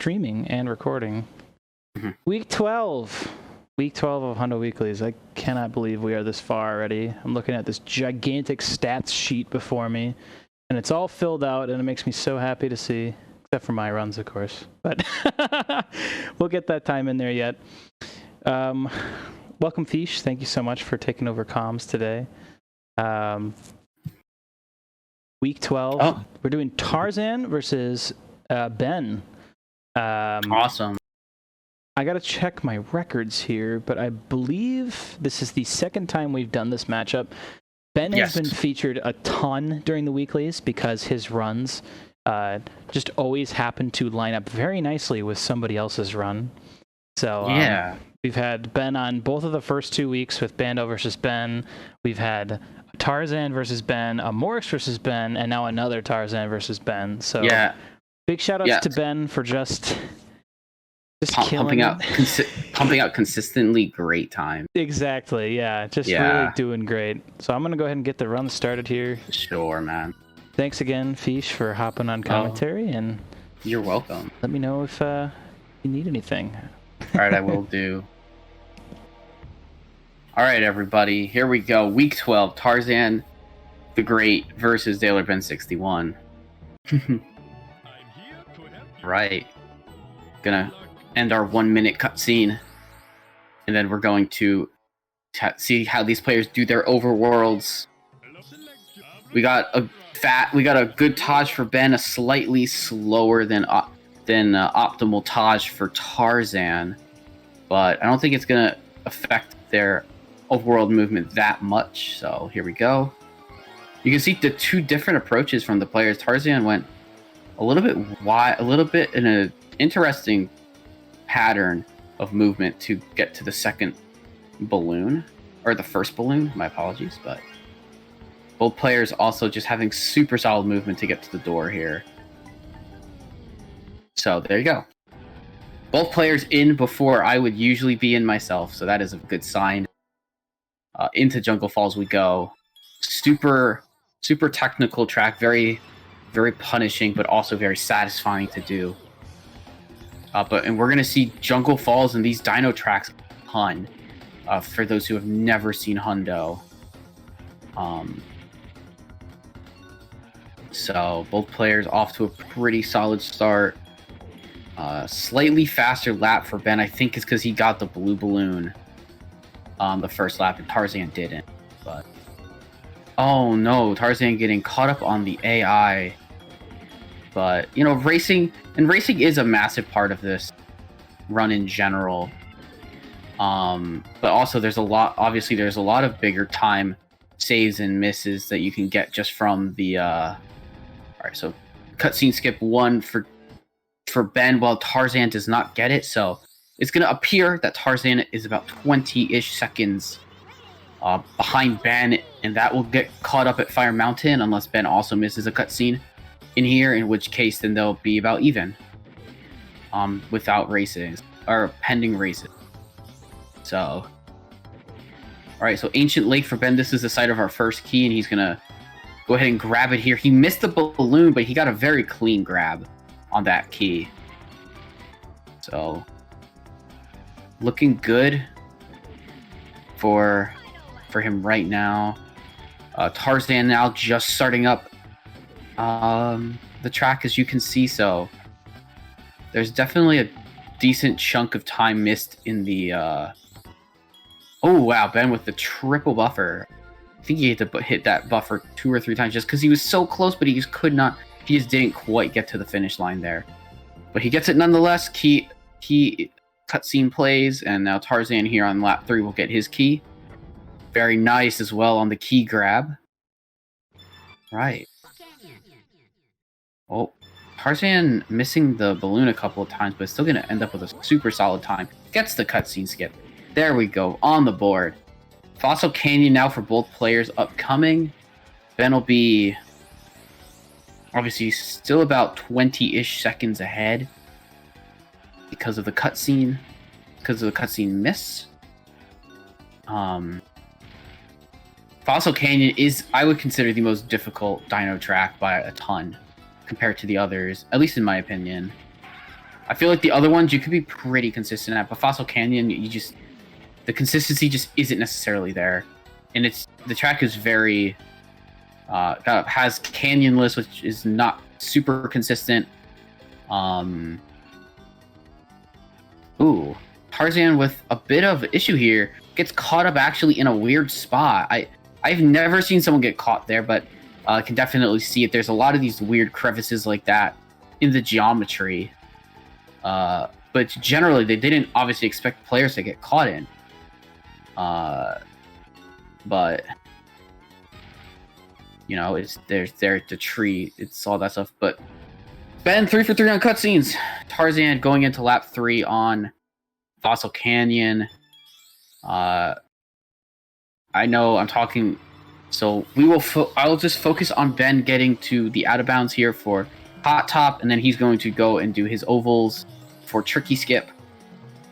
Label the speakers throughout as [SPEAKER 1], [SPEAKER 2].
[SPEAKER 1] streaming and recording. Week 12. Week 12 of Hundo Weeklies. I cannot believe we are this far already. I'm looking at this gigantic stats sheet before me, and it's all filled out, and it makes me so happy to see, except for my runs, of course. But we'll get that time in there yet. Welcome, Fish. Thank you so much for taking over comms today. Week 12. Oh. We're doing Tarzan versus Ben.
[SPEAKER 2] Awesome.
[SPEAKER 1] I got to check my records here, but I believe this is the second time we've done this matchup. Ben has been featured a ton during the weeklies because his runs just always happen to line up very nicely with somebody else's run. So we've had Ben on both of the first 2 weeks with Bando versus Ben. We've had Tarzan versus Ben, a Morris versus Ben, and now another Tarzan versus Ben. So big shout outs to Ben for just
[SPEAKER 2] pumping out consistently great time.
[SPEAKER 1] Exactly, just really doing great. So I'm gonna go ahead and get the run started here.
[SPEAKER 2] Sure, man.
[SPEAKER 1] Thanks again, Fish, for hopping on commentary, and
[SPEAKER 2] you're welcome.
[SPEAKER 1] Let me know if you need anything.
[SPEAKER 2] All right, I will do. All right, everybody, here we go. Week 12, Tarzan the Great versus dalerben61. Right. Gonna end our 1 minute cutscene, and then we're going to see how these players do their overworlds. We got a good Taj for Ben, a slightly slower than optimal Taj for Tarzan, but I don't think it's gonna affect their overworld movement that much. So here we go. You can see the two different approaches from the players. Tarzan went a little bit wide, a little bit in an interesting pattern of movement to get to the second balloon, or the first balloon, my apologies, but both players also just having super solid movement to get to the door here. So there you go. Both players in before I would usually be in myself, so that is a good sign. Into Jungle Falls we go. Super technical track, very punishing, but also very satisfying to do. And we're gonna see Jungle Falls and these Dino tracks a ton. For those who have never seen Hundo. So both players off to a pretty solid start. Slightly faster lap for Ben. I think it's because he got the blue balloon on the first lap, and Tarzan didn't. But oh no, Tarzan getting caught up on the AI. But you know, racing is a massive part of this run in general. But also there's a lot of bigger time saves and misses that you can get just from the all right, so cutscene skip 1 for Ben, while Tarzan does not get it. So it's gonna appear that Tarzan is about 20-ish seconds behind Ben, and that will get caught up at Fire Mountain unless Ben also misses a cutscene in here, in which case then they'll be about even without races or pending races. So all right, so Ancient Lake for Ben. This is the site of our first key, and he's gonna go ahead and grab it here. He missed the balloon, but he got a very clean grab on that key. So looking good for him right now. Tarzan now just starting up the track, as you can see. So there's definitely a decent chunk of time missed in the oh wow, Ben with the triple buffer. I think he had to hit that buffer 2 or 3 times just because he was so close, but he just could not. He just didn't quite get to the finish line there. But he gets it nonetheless. Key cutscene plays, and now Tarzan here on lap 3 will get his key. Very nice as well on the key grab. Right. Oh, Tarzan missing the balloon a couple of times, but still going to end up with a super solid time. Gets the cutscene skip. There we go, on the board. Fossil Canyon now for both players upcoming. Ben will be obviously still about 20-ish seconds ahead because of the cutscene miss. Fossil Canyon is, I would consider, the most difficult dino track by a ton compared to the others, at least in my opinion. I feel like the other ones you could be pretty consistent at, but Fossil Canyon, the consistency just isn't necessarily there, and the track is very has canyonless, which is not super consistent. Ooh, Tarzan with a bit of issue here gets caught up actually in a weird spot. I've never seen someone get caught there, but can definitely see it. There's a lot of these weird crevices like that in the geometry. But generally, they didn't obviously expect players to get caught in. But you know, there's the tree, it's all that stuff. But Ben 3 for 3 on cutscenes. Tarzan going into lap 3 on Fossil Canyon. I know I'm talking, so I'll just focus on Ben getting to the out of bounds here for Hot Top, and then he's going to go and do his ovals for Tricky Skip.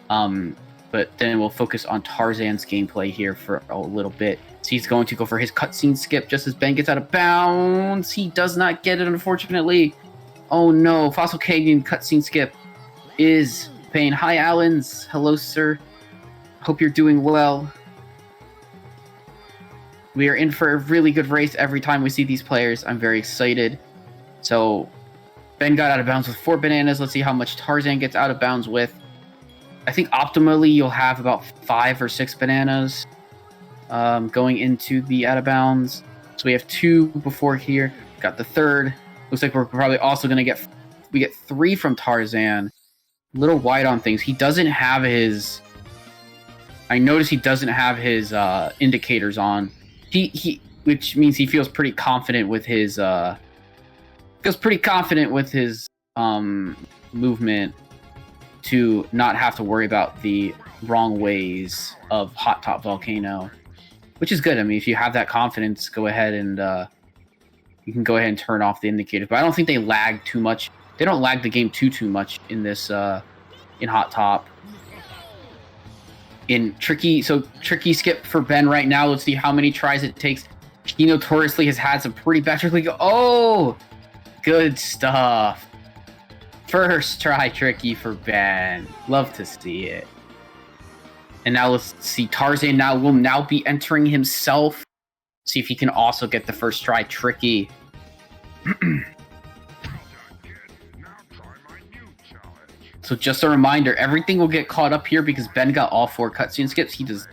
[SPEAKER 2] But then we'll focus on Tarzan's gameplay here for a little bit. So he's going to go for his cutscene skip just as Ben gets out of bounds. He does not get it, unfortunately. Oh no, Fossil Canyon cutscene skip is paying. Hi, Allens. Hello, sir. Hope you're doing well. We are in for a really good race every time we see these players. I'm very excited. So Ben got out of bounds with 4 bananas. Let's see how much Tarzan gets out of bounds with. I think optimally you'll have about 5 or 6 bananas going into the out of bounds. So we have 2 before here. Got the 3rd. Looks like we're probably also going to get 3 from Tarzan. A little wide on things. He doesn't have his... I notice he doesn't have his indicators on. Which means he feels pretty confident with his movement to not have to worry about the wrong ways of Hot Top Volcano, which is good. I mean, if you have that confidence, go ahead and you can go ahead and turn off the indicators. But I don't think they lag too much. They don't lag the game too much in this in Hot Top. In Tricky Skip for Ben right now. Let's see how many tries it takes. He notoriously has had some pretty bad tricky. Oh, good stuff. First try Tricky for Ben. Love to see it. And now let's see. Tarzan will now be entering himself. See if he can also get the first try Tricky. So just a reminder, everything will get caught up here because Ben got all 4 cutscene skips. He does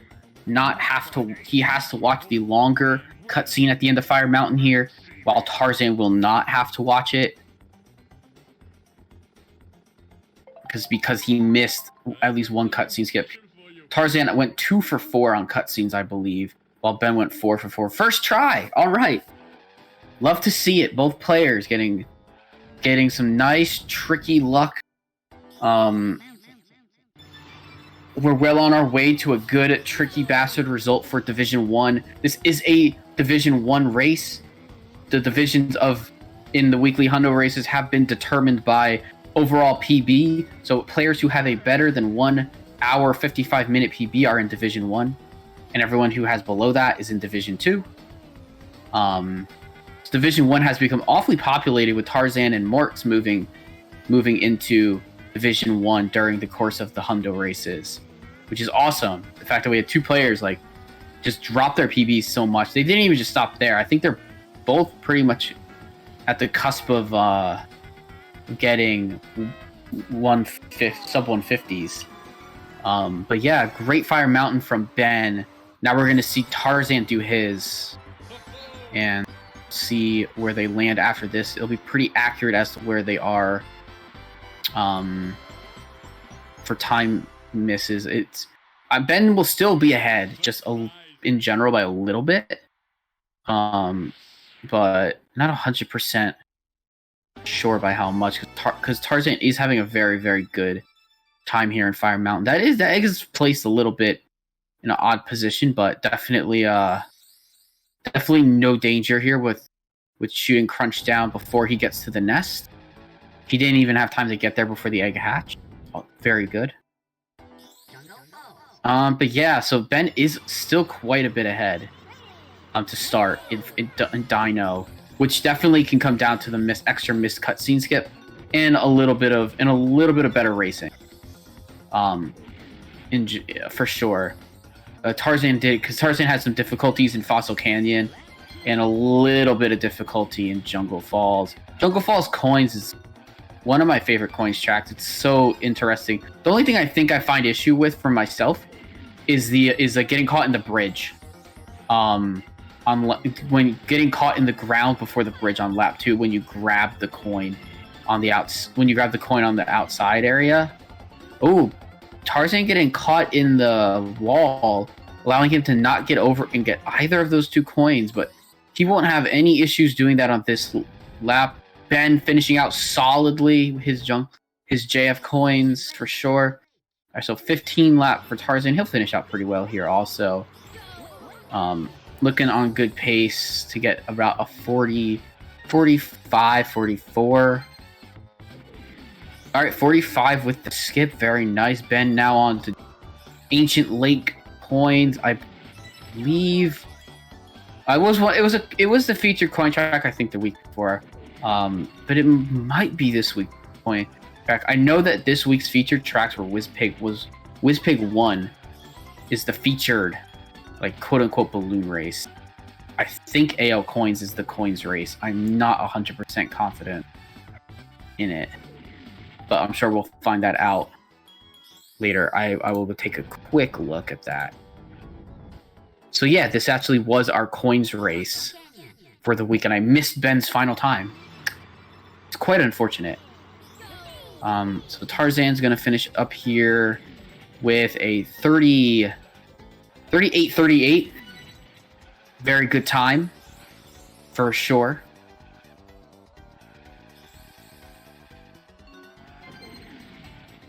[SPEAKER 2] not have to. He has to watch the longer cutscene at the end of Fire Mountain here, while Tarzan will not have to watch it. Because he missed at least 1 cutscene skip. Tarzan went 2 for 4 on cutscenes, I believe, while Ben went 4 for 4. First try! All right. Love to see it. Both players getting some nice, tricky luck. We're well on our way to a good Tricky Bastard result for Division 1. This is a Division 1 race. The divisions in the weekly Hundo races have been determined by overall PB. So players who have a better than 1 hour 55 minute PB are in Division 1. And everyone who has below that is in Division 2. Division 1 has become awfully populated with Tarzan and Morks moving into Division 1 during the course of the Hundo races, which is awesome. The fact that we had 2 players just drop their PBs so much. They didn't even just stop there. I think they're both pretty much at the cusp of getting sub 150s. But yeah, great Fire Mountain from Ben. Now we're going to see Tarzan do his and see where they land after this. It'll be pretty accurate as to where they are for time misses. Ben will still be ahead just in general by a little bit, but not 100% sure by how much, because Tarzan is having a very, very good time here in Fire Mountain. That is placed a little bit in an odd position, but definitely no danger here with shooting Crunch down before he gets to the nest. He didn't even have time to get there before the egg hatched. Oh, very good. But yeah, so Ben is still quite a bit ahead to start in Dino, which definitely can come down to the extra missed cutscene skip. and a little bit of better racing. For sure. Tarzan did, because Tarzan had some difficulties in Fossil Canyon and a little bit of difficulty in Jungle Falls. Jungle Falls coins is one of my favorite coins tracks. It's so interesting. The only thing I think I find issue with for myself is getting caught in the bridge. When getting caught in the ground before the bridge on lap 2, when you grab the coin on the outside area. Oh, Tarzan getting caught in the wall, allowing him to not get over and get either of those 2 coins, but he won't have any issues doing that on this lap. Ben finishing out solidly with his JF coins for sure. All right, so 15 lap for Tarzan. He'll finish out pretty well here also. Looking on good pace to get about a 40, 45, 44. All right, 45 with the skip. Very nice. Ben now on to Ancient Lake coins. I believe it was the featured coin track, I think, the week before. But it might be this week's coin track. I know that this week's featured tracks were WizPig 1 is the featured, like, quote unquote balloon race. I think AL Coins is the coins race. I'm not 100% confident in it, but I'm sure we'll find that out later. I will take a quick look at that. So yeah, this actually was our coins race for the week, and I missed Ben's final time. It's quite unfortunate. So Tarzan's going to finish up here with a 38-38. Very good time, for sure.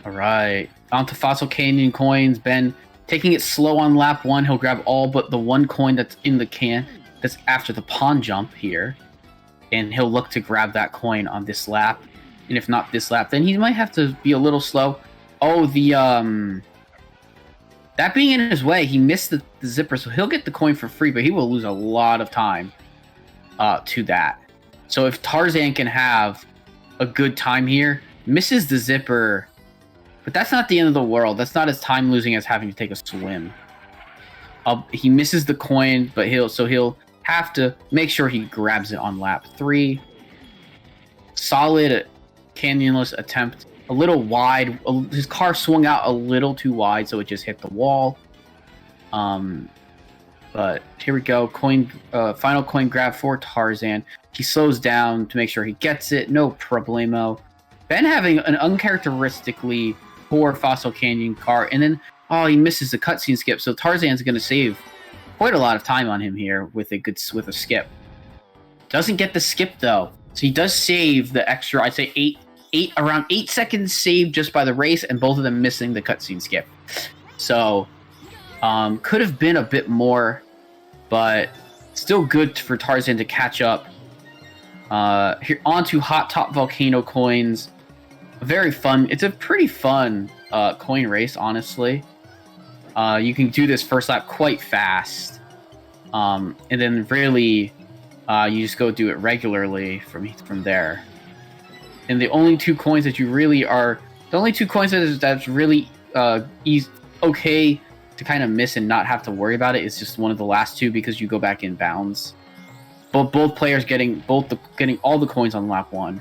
[SPEAKER 2] All right, on to Fossil Canyon coins. Ben taking it slow on lap 1. He'll grab all but the 1 coin that's in the can. That's after the pond jump here. And he'll look to grab that coin on this lap. And if not this lap, then he might have to be a little slow. Oh, that being in his way, he missed the zipper, so he'll get the coin for free, but he will lose a lot of time to that. So if Tarzan can have a good time here, misses the zipper, but that's not the end of the world. That's not as time losing as having to take a swim. He misses the coin, but he'll have to make sure he grabs it on lap 3. Solid canyonless attempt. A little wide. His car swung out a little too wide, so it just hit the wall. But here we go. Final coin grab for Tarzan. He slows down to make sure he gets it. No problemo. Ben having an uncharacteristically poor Fossil Canyon car, and then he misses the cutscene skip. So Tarzan's going to save quite a lot of time on him here with a skip. Doesn't get the skip though, so he does save the extra. I'd say around 8 seconds saved just by the race, and both of them missing the cutscene skip. So could have been a bit more, but still good for Tarzan to catch up. Here onto Hot Top Volcano coins. Very fun. It's a pretty fun coin race, honestly. You can do this first lap quite fast, and then really you just go do it regularly from there. And the only 2 coins that that's really okay to kind of miss and not have to worry about it is just one of the last 2, because you go back in bounds. Both players getting all the coins on lap 1.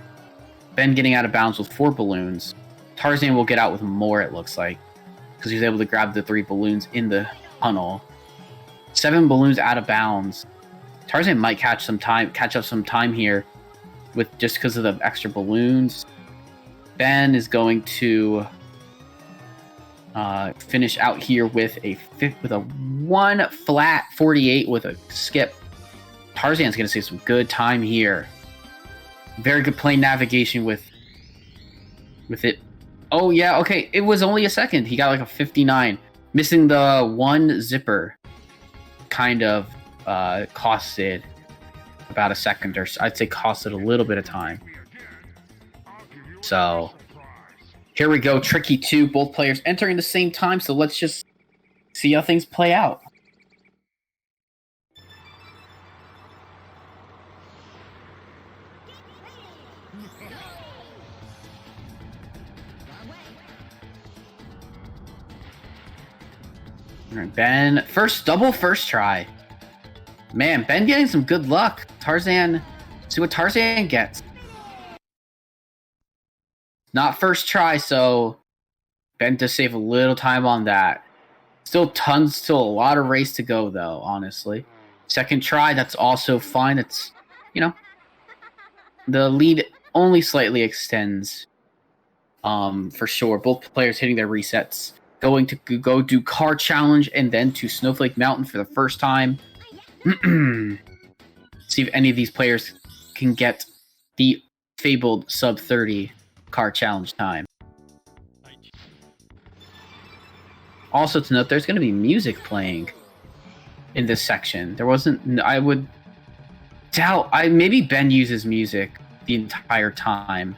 [SPEAKER 2] Ben getting out of bounds with 4 balloons. Tarzan will get out with more, it looks like, because he's able to grab the 3 balloons in the tunnel. 7 balloons out of bounds. Tarzan might catch up some time here with just because of the extra balloons. Ben is going to finish out here with a 1 flat 48 with a skip. Tarzan's going to save some good time here. Very good plane navigation with it. Oh yeah, okay. It was only a second. He got like a 59, missing the 1 zipper. Kind of costed about a second, or I'd say costed a little bit of time. So here we go, Tricky 2, both players entering the same time, so let's just see how things play out. All right, Ben, double first try. Man, Ben getting some good luck. Tarzan, see what Tarzan gets. Not first try, so Ben does save a little time on that. Still a lot of race to go, though, honestly. Second try, that's also fine. It's, the lead only slightly extends, for sure. Both players hitting their resets. Going to go do car challenge and then to Snowflake Mountain for the first time. See if any of these players can get the fabled sub 30 car challenge time. Also to note, there's going to be music playing in this section. There wasn't. I would doubt. Maybe Ben uses music the entire time.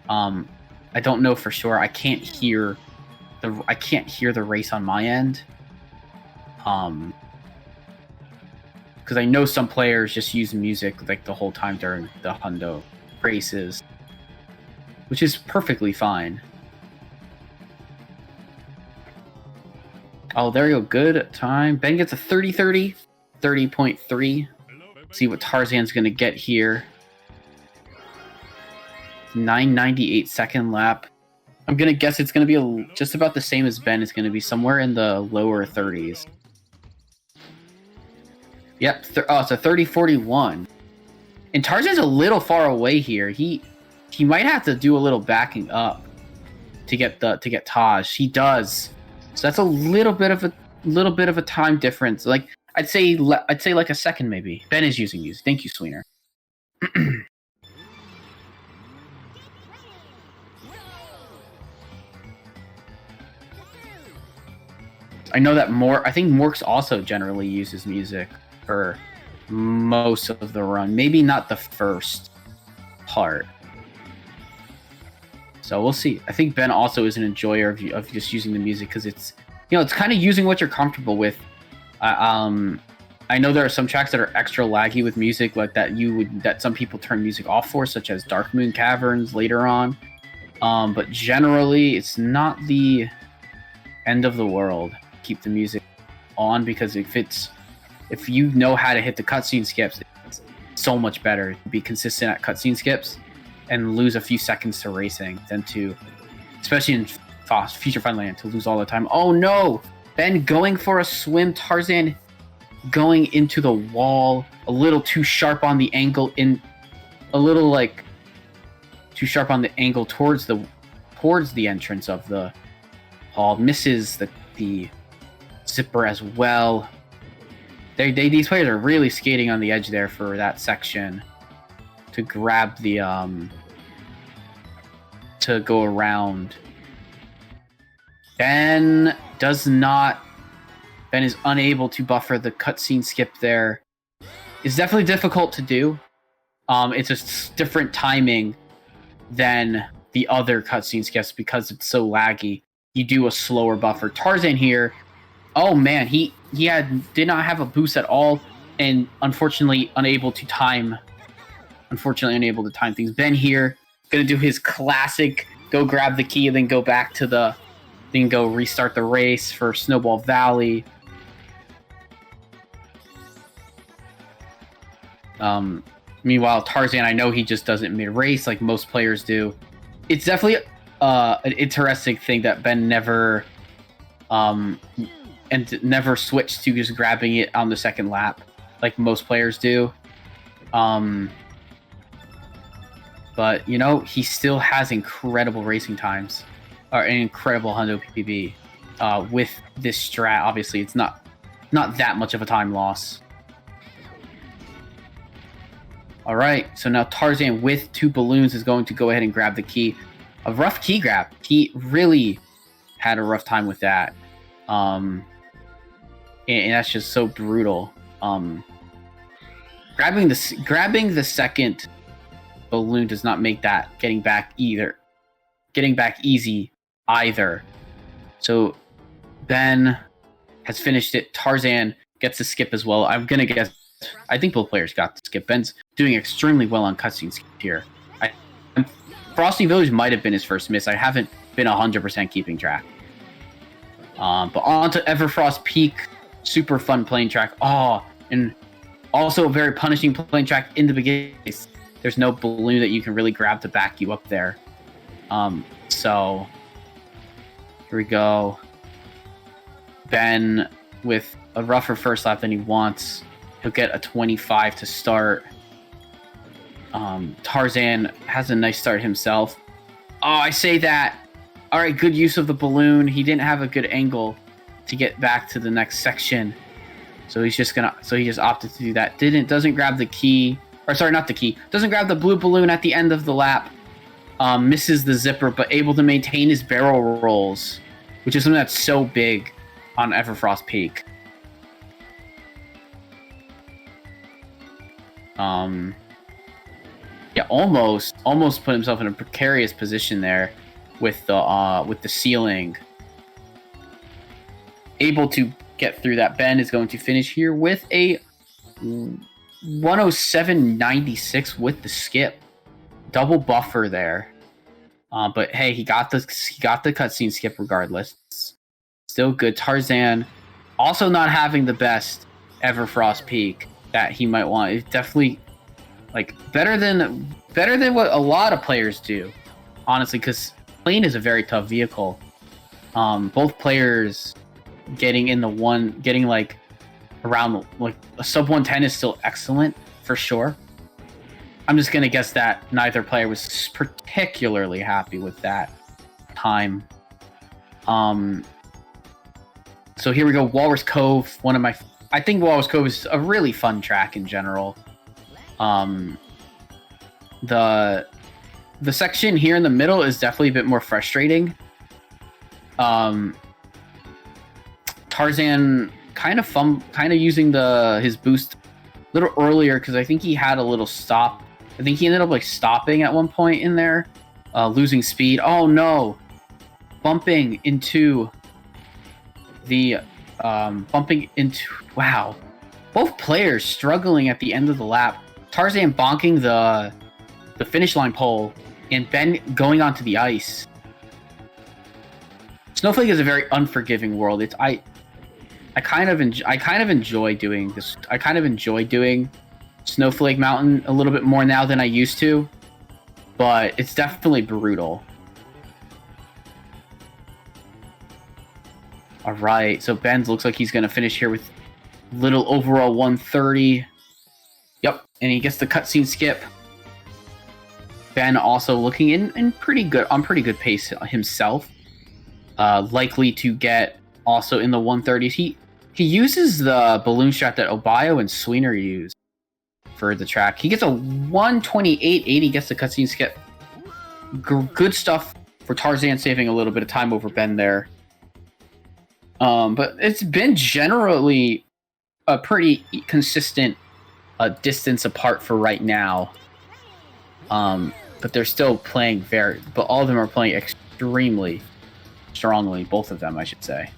[SPEAKER 2] I don't know for sure. I can't hear the race on my end. Because I know some players just use music like the whole time during the HUNDO races, which is perfectly fine. Oh, there you go. Good time. Ben gets a 30-30, 30.3. See what Tarzan's going to get here. 998 second lap. I'm going to guess it's going to be just about the same as Ben. It's going to be somewhere in the lower 30s. Yep. It's a 30-41. And Tarzan's a little far away here. He might have to do a little backing up to get Taj. He does. So that's a little bit of a time difference. Like I'd say like a second maybe. Ben is using music. Thank you, Sweener. I know that I think Morks also generally uses music for most of the run. Maybe not the first part. So we'll see. I think Ben also is an enjoyer of just using the music because it's kind of using what you're comfortable with. I know there are some tracks that are extra laggy with music like that some people turn music off for, such as Dark Moon Caverns later on. But generally, it's not the end of the world. Keep the music on because if you know how to hit the cutscene skips, it's so much better to be consistent at cutscene skips and lose a few seconds to racing than to, especially in Future Funland, to lose all the time. Oh no! Ben going for a swim. Tarzan going into the wall. A little too sharp on the angle. Too sharp on the angle towards the entrance of the hall. Misses the zipper as well. These players are really skating on the edge there for that section to grab the to go around. Ben is unable to buffer the cutscene skip there. It's definitely difficult to do. It's a different timing than the other cutscene skips because it's so laggy. You do a slower buffer. Tarzan here, oh man, he did not have a boost at all, and unfortunately unable to time things. Ben here gonna do his classic go grab the key and then go back to then go restart the race for Snowball Valley. Meanwhile, Tarzan, I know he just does it mid-race like most players do. It's definitely an interesting thing that Ben never switched to just grabbing it on the second lap like most players do. But, he still has incredible racing times, or an incredible HUNDO PPB. With this strat, obviously, it's not that much of a time loss. All right, so now Tarzan with 2 balloons is going to go ahead and grab the key. A rough key grab. He really had a rough time with that. And that's just so brutal. Grabbing the second balloon does not make that getting back easy either. So Ben has finished it. Tarzan gets the skip as well. I'm gonna guess. I think both players got the skip. Ben's doing extremely well on cutscene skip here. Frosty Village might have been his first miss. I haven't been 100% keeping track. But on to Everfrost Peak, super fun plane track. Oh, and also a very punishing plane track in the beginning. There's no balloon that you can really grab to back you up there. So here we go. Ben with a rougher first lap than he wants. He'll get a 25 to start. Tarzan has a nice start himself. Oh, I say that. All right, good use of the balloon. He didn't have a good angle to get back to the next section. So he just opted to do that. Doesn't grab the key. Or sorry, not the key. Doesn't grab the blue balloon at the end of the lap. Misses the zipper, but able to maintain his barrel rolls, which is something that's so big on Everfrost Peak. Yeah, almost put himself in a precarious position there with the ceiling. Able to get through that. Ben is going to finish here with a 107.96 with the skip. Double buffer there. But hey, he got the cutscene skip regardless. Still good. Tarzan also not having the best Everfrost Peak that he might want. It's definitely like better than what a lot of players do, honestly, because plane is a very tough vehicle. Both players getting like around like a sub 110 is still excellent for sure. I'm just gonna guess that neither player was particularly happy with that time. So here we go, Walrus Cove. I think Walrus Cove is a really fun track in general. The section here in the middle is definitely a bit more frustrating. Tarzan kind of using his boost a little earlier because I think he had a little stop. I think he ended up like stopping at one point in there, losing speed. Oh no, bumping into wow. Both players struggling at the end of the lap. Tarzan bonking the finish line pole, and Ben going onto the ice. Snowflake is a very unforgiving world. I kind of enjoy doing this. I kind of enjoy doing Snowflake Mountain a little bit more now than I used to, but it's definitely brutal. All right, so Ben looks like he's going to finish here with little overall 130. Yep, and he gets the cutscene skip. Ben also looking in pretty good pace himself. Likely to get also in the 130s. He uses the balloon shot that Obio and Sweener use for the track. He gets a 128.80, gets the cutscene skip. Good stuff for Tarzan, saving a little bit of time over Ben there. But it's been generally a pretty consistent distance apart for right now. But they're still playing but all of them are playing extremely strongly. Both of them, I should say.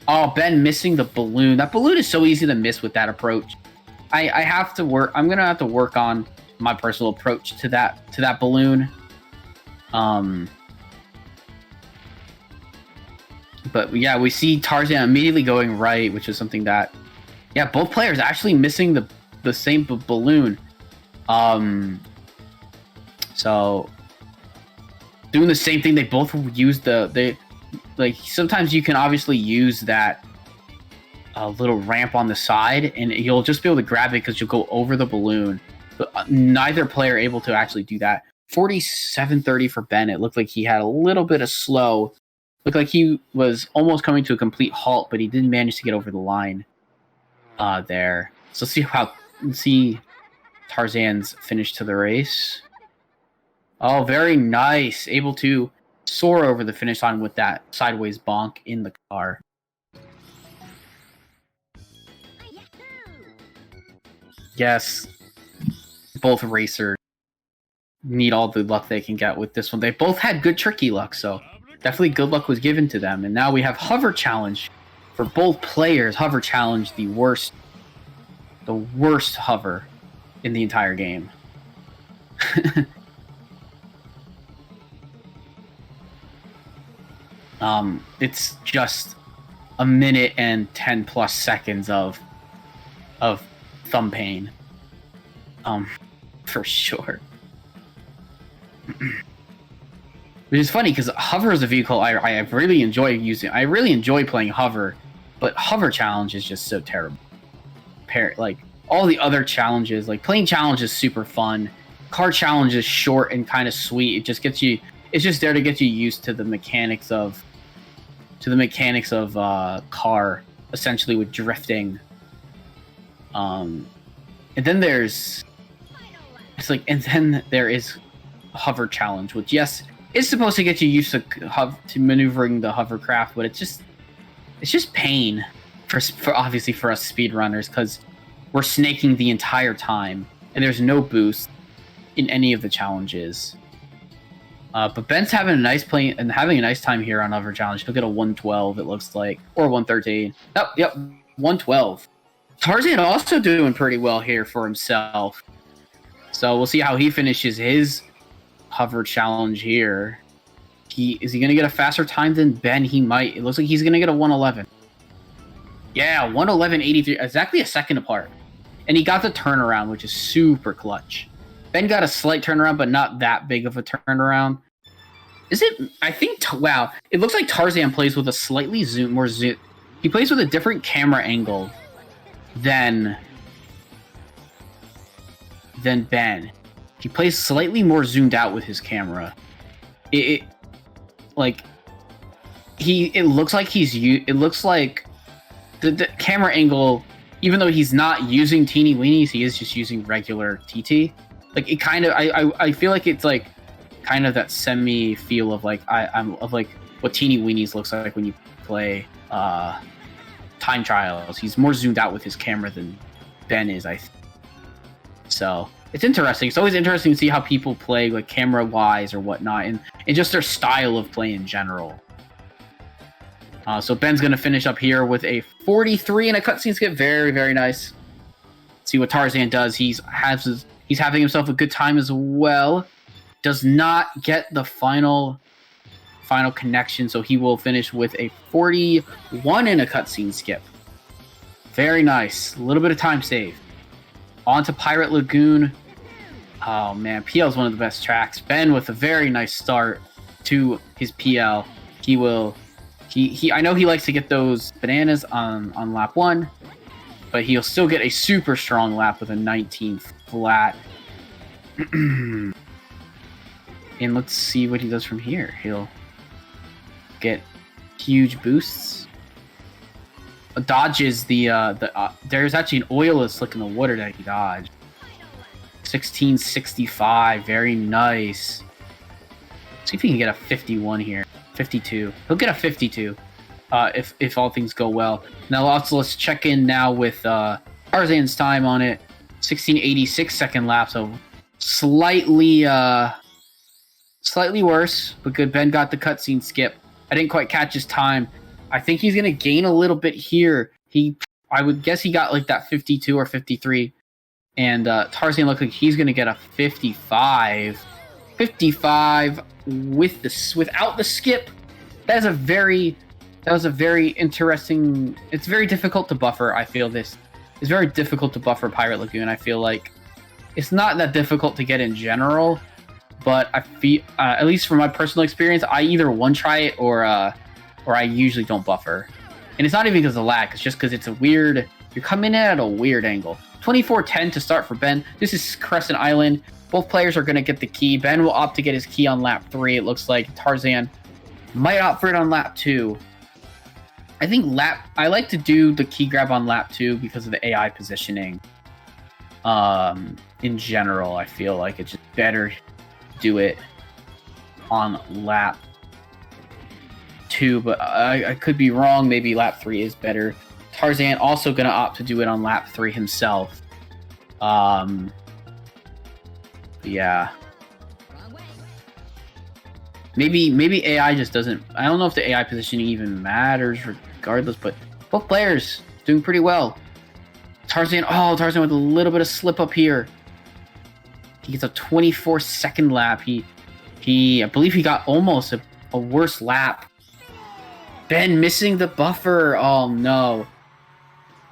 [SPEAKER 2] Oh, Ben missing the balloon. That balloon is so easy to miss with that approach. I have to work. I'm gonna have to work on my personal approach to that balloon. But yeah, we see Tarzan immediately going right, which is something that, yeah, both players actually missing the same balloon. So doing the same thing. They both use sometimes you can obviously use that little ramp on the side, and you'll just be able to grab it because you'll go over the balloon. But neither player able to actually do that. 47.30 for Ben. It looked like he had a little bit of slow. Looked like he was almost coming to a complete halt, but he didn't manage to get over the line there. So let's see Tarzan's finish to the race. Oh, very nice. Able to soar over the finish line with that sideways bonk in the car. Yes, both racers need all the luck they can get with this one. They both had good tricky luck, so definitely good luck was given to them. And now we have Hover Challenge for both players. Hover Challenge, the worst hover in the entire game. It's just a minute and 10 plus seconds of thumb pain. For sure. Which is funny because hover is a vehicle I really enjoy using. I really enjoy playing hover, but hover challenge is just so terrible. Like all the other challenges, like playing challenge is super fun. Car challenge is short and kind of sweet. It just gets you. It's just there to get you used to the mechanics of car, essentially with drifting. And then there is hover challenge, which yes, is supposed to get you used to maneuvering the hovercraft, but it's just pain for obviously for us speedrunners because we're snaking the entire time and there's no boost in any of the challenges. But Ben's having a nice time here on hover challenge. He'll get a 112, it looks like, or 113. Oh, yep, 112. Tarzan also doing pretty well here for himself. So we'll see how he finishes his hover challenge here. Is he going to get a faster time than Ben? He might. It looks like he's going to get a 111. Yeah, 111.83, exactly a second apart. And he got the turnaround, which is super clutch. Ben got a slight turnaround, but not that big of a turnaround. Is it? I think, wow. It looks like Tarzan plays with a slightly more zoom. He plays with a different camera angle than Ben. He plays slightly more zoomed out with his camera. It looks like it looks like the camera angle, even though he's not using teeny weenies, he is just using regular TT. Like it kind of, I feel like it's like kind of that semi feel of like of like what teeny weenies looks like when you play time trials. He's more zoomed out with his camera than Ben is, I think. So it's interesting. It's always interesting to see how people play, like camera wise or whatnot, and just their style of play in general. So Ben's gonna finish up here with a 43 and a cutscene skip. Very, very nice. See what Tarzan does. He's having himself a good time as well. Does not get the final connection, so he will finish with a 41 and a cutscene skip. Very nice. A little bit of time saved. On to Pirate Lagoon. Oh man, PL is one of the best tracks. Ben with a very nice start to his PL. I know he likes to get those bananas on lap 1, but he'll still get a super strong lap with a 19 flat. And let's see what he does from here. He'll get huge boosts. Dodges there's actually an oilless slick in the water that he dodged. 1665, very nice. See if he can get a 51 here. 52. He'll get a 52 if all things go well. Now let's check in now with Tarzan's time on it. 1686 second lap, so slightly worse, but good. Ben got the cutscene skip. I didn't quite catch his time. I think he's gonna gain a little bit here. I would guess he got like that 52 or 53, and Tarzan looks like he's gonna get a 55. 55 without the skip. That was a very interesting. It's very difficult to buffer. I feel this is very difficult to buffer Pirate Lagoon. I feel like it's not that difficult to get in general, but I feel at least from my personal experience, I either one try it or I usually don't buffer. And it's not even because of lag. It's just because it's a weird. You're coming in at a weird angle. 24:10 to start for Ben. This is Crescent Island. Both players are going to get the key. Ben will opt to get his key on lap 3. It looks like Tarzan might opt for it on lap 2. I like to do the key grab on lap 2 because of the AI positioning. In general, I feel like it's just better to do it on lap 2, but I could be wrong. Maybe lap 3 is better. Tarzan also going to opt to do it on lap 3 himself. Yeah. Maybe AI just doesn't. I don't know if the AI positioning even matters regardless, but both players doing pretty well. Tarzan with a little bit of slip up here. He gets a 24-second lap. I believe he got almost a worse lap Ben missing the buffer. Oh no.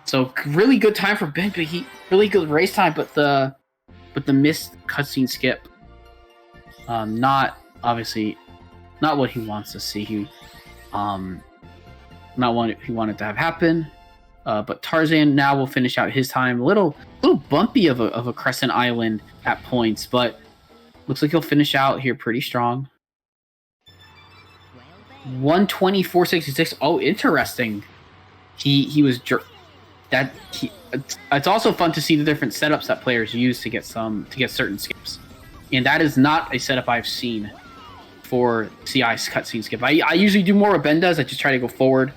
[SPEAKER 2] So really good time for Ben, but really good race time, but the missed cutscene skip. Not obviously not what he wants to see. Not what he wanted to have happen. But Tarzan now will finish out his time. A little bumpy of a crescent island at points, but looks like he'll finish out here pretty strong. 124.66. Oh, interesting. He was it's also fun to see the different setups that players use to get certain skips, and that is not a setup I've seen for CI's cutscene skip. I usually do more what Ben does. I just try to go forward,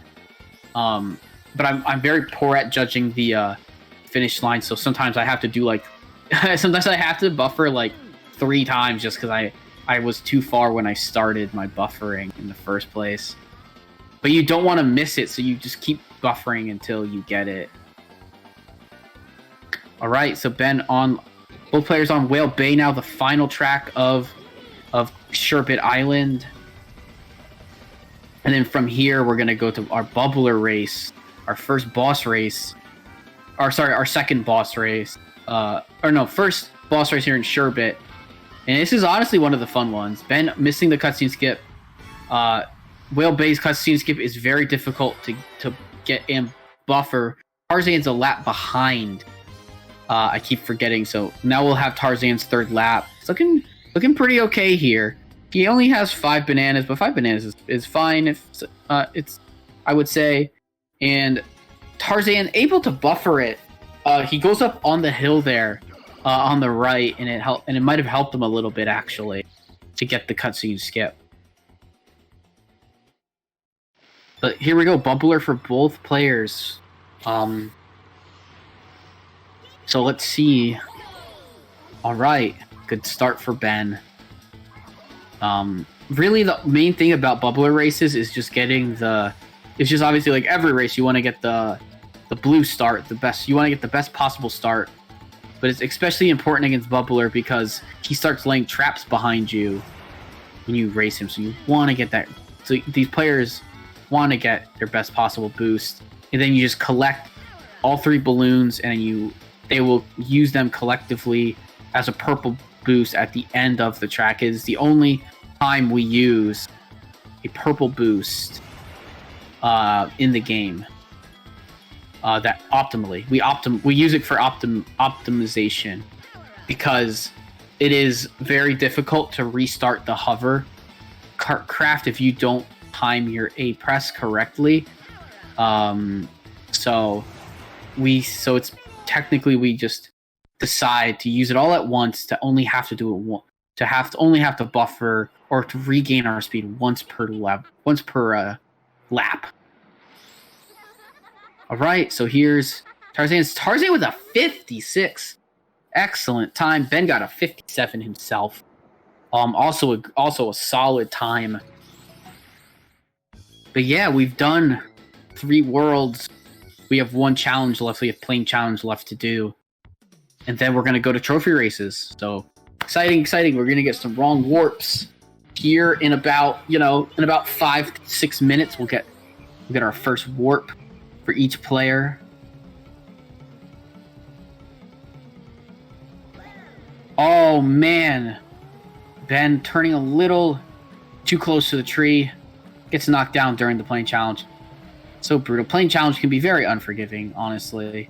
[SPEAKER 2] but I'm very poor at judging the finish line. So sometimes I have to do sometimes I have to buffer 3 times just because I was too far when I started my buffering in the first place. But you don't want to miss it, so you just keep buffering until you get it. All right, so Ben on both players on Whale Bay now, the final track of Sherbet Island. And then from here, we're going to go to our bubbler race, our first boss race. Our second boss race. First boss race here in Sherbet. And this is honestly one of the fun ones. Ben missing the cutscene skip. Whale Bay's cutscene skip is very difficult to get and buffer. Tarzan's a lap behind. I keep forgetting. So now we'll have Tarzan's third lap. It's looking pretty okay here. He only has 5 bananas, but 5 bananas is fine. If it's, I would say, and Tarzan able to buffer it. He goes up on the hill there, on the right, and it might have helped him a little bit actually to get the cutscene skip. But here we go, bubbler for both players. So let's see. All right, good start for Ben. Really, the main thing about bubbler races is just getting it's just obviously like every race, you want to get the blue start, the best. You want to get the best possible start. But it's especially important against bubbler because he starts laying traps behind you when you race him. So you want to get that. So these players want to get their best possible boost, and then you just collect all 3 balloons, and they will use them collectively as a purple boost at the end of the track. It is the only time we use a purple boost in the game. That optimally we use it for optimization because it is very difficult to restart the hover craft if you don't time your A press correctly. So it's technically we just decide to use it all at once to only have to do it only have to buffer or to regain our speed once per lap. All right, so here's Tarzan with a 56. Excellent time. Ben got a 57 himself. Also a solid time. But yeah, we've done 3 worlds. We have 1 challenge left. We have plane challenge left to do. And then we're going to go to trophy races. So exciting. We're going to get some wrong warps here in about 5 to 6 minutes. We'll get our first warp for each player. Oh man. Ben turning a little too close to the tree. Gets knocked down during the plane challenge. So brutal. Plane challenge can be very unforgiving, honestly.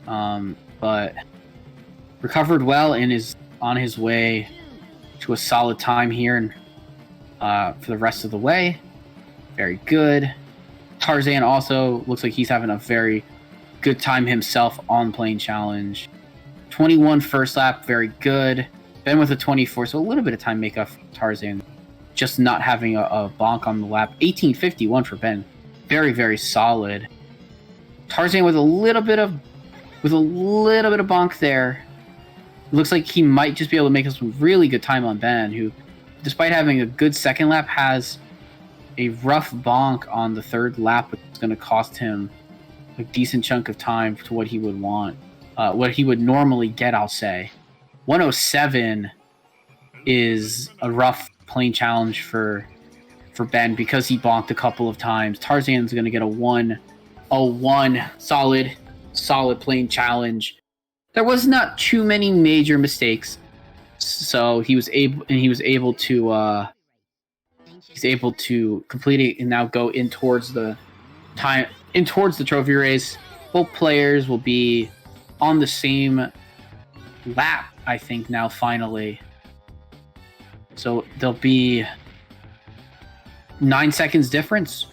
[SPEAKER 2] But recovered well and is on his way to a solid time here and for the rest of the way. Very good. Tarzan also looks like he's having a very good time himself on plane challenge. 21 first lap, very good. Ben with a 24, so a little bit of time make up for Tarzan. Just not having a bonk on the lap. 18:51 for Ben. Very, very solid. Tarzan with a little bit of bonk there. Looks like he might just be able to make us some really good time on Ben, who, despite having a good second lap, has a rough bonk on the third lap, which is going to cost him a decent chunk of time to what he would want. What he would normally get, I'll say. 107 is a rough plane challenge for for Ben because he bonked a couple of times. Tarzan's going to get a 1 solid plane challenge. There was not too many major mistakes, so he was able to complete it and now go in towards the trophy race. Both players will be on the same lap, I think, now finally. So there'll be 9 seconds difference.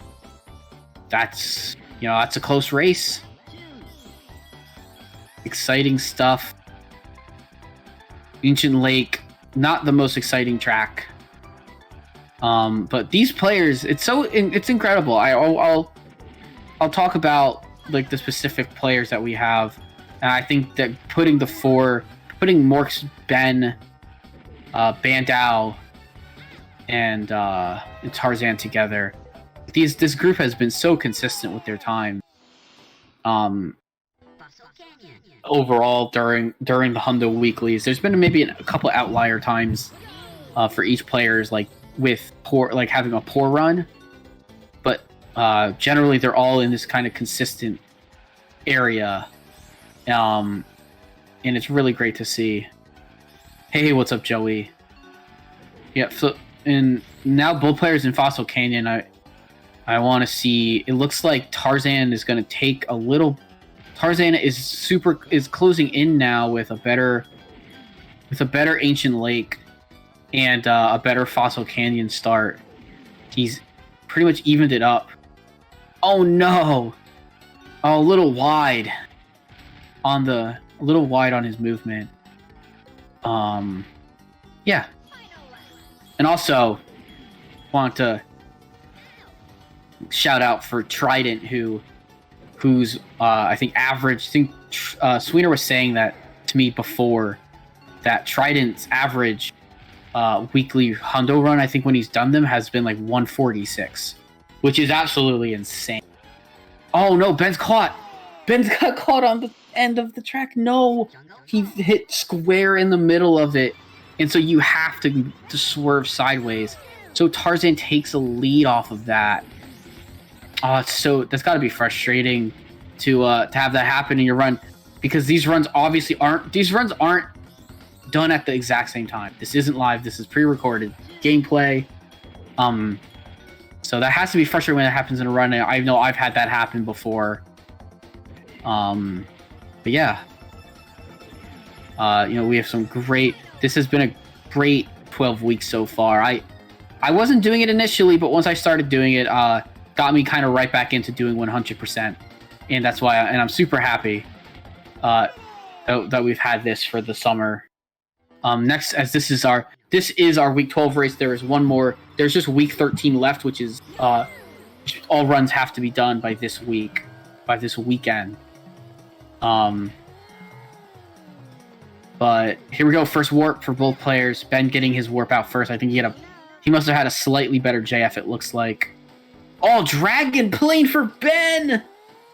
[SPEAKER 2] That's a close race. Exciting stuff. Ancient Lake, not the most exciting track. But these players, it's incredible. I'll talk about like the specific players that we have. And I think that putting Morks, Ben, Bandao, and Tarzan together, this group has been so consistent with their time. Overall, during the HUNDO weeklies, there's been maybe a couple outlier times for each player's having a poor run, but generally they're all in this kind of consistent area, and it's really great to see. Hey, what's up, Joey? Yeah, so and now both players in Fossil Canyon. I want to see. It looks like Tarzan is going to take a little. Tarzan is closing in now with a better Ancient Lake and a better Fossil Canyon start. He's pretty much evened it up. Oh no! Oh, a little wide on his movement. Yeah. And also want to shout out for Trident, who's I think average. I think Sweener was saying that to me before, that Trident's average weekly HUNDO run, I think when he's done them, has been like 146, which is absolutely insane. Oh no, Ben's got caught on the end of the track. No, he hit square in the middle of it, and so you have to swerve sideways. So Tarzan takes a lead off of that. Oh, that's got to be frustrating to have that happen in your run, because these runs aren't done at the exact same time. This isn't live. This is pre-recorded gameplay. So that has to be frustrating when it happens in a run. I know I've had that happen before. But yeah. We have some great. This has been a great 12 weeks so far. I wasn't doing it initially, but once I started doing it, got me kind of right back into doing 100%, and that's why. And I'm super happy that we've had this for the summer. Next, as this is our week 12 race, there is one more. There's just week 13 left, which is all runs have to be done by this weekend. But here we go. First warp for both players. Ben getting his warp out first. I think he must have had a slightly better JF, it looks like. Oh, Dragon Plane for Ben!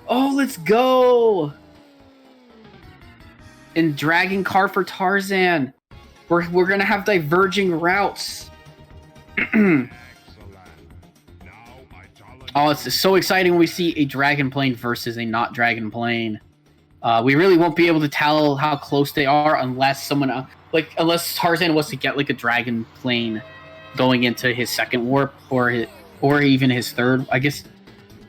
[SPEAKER 2] Oh, let's go! And Dragon Car for Tarzan. We're gonna have diverging routes. Oh, it's so exciting when we see a Dragon Plane versus a not Dragon Plane. We really won't be able to tell how close they are unless unless Tarzan was to get like a Dragon Plane going into his second warp or even his third. I guess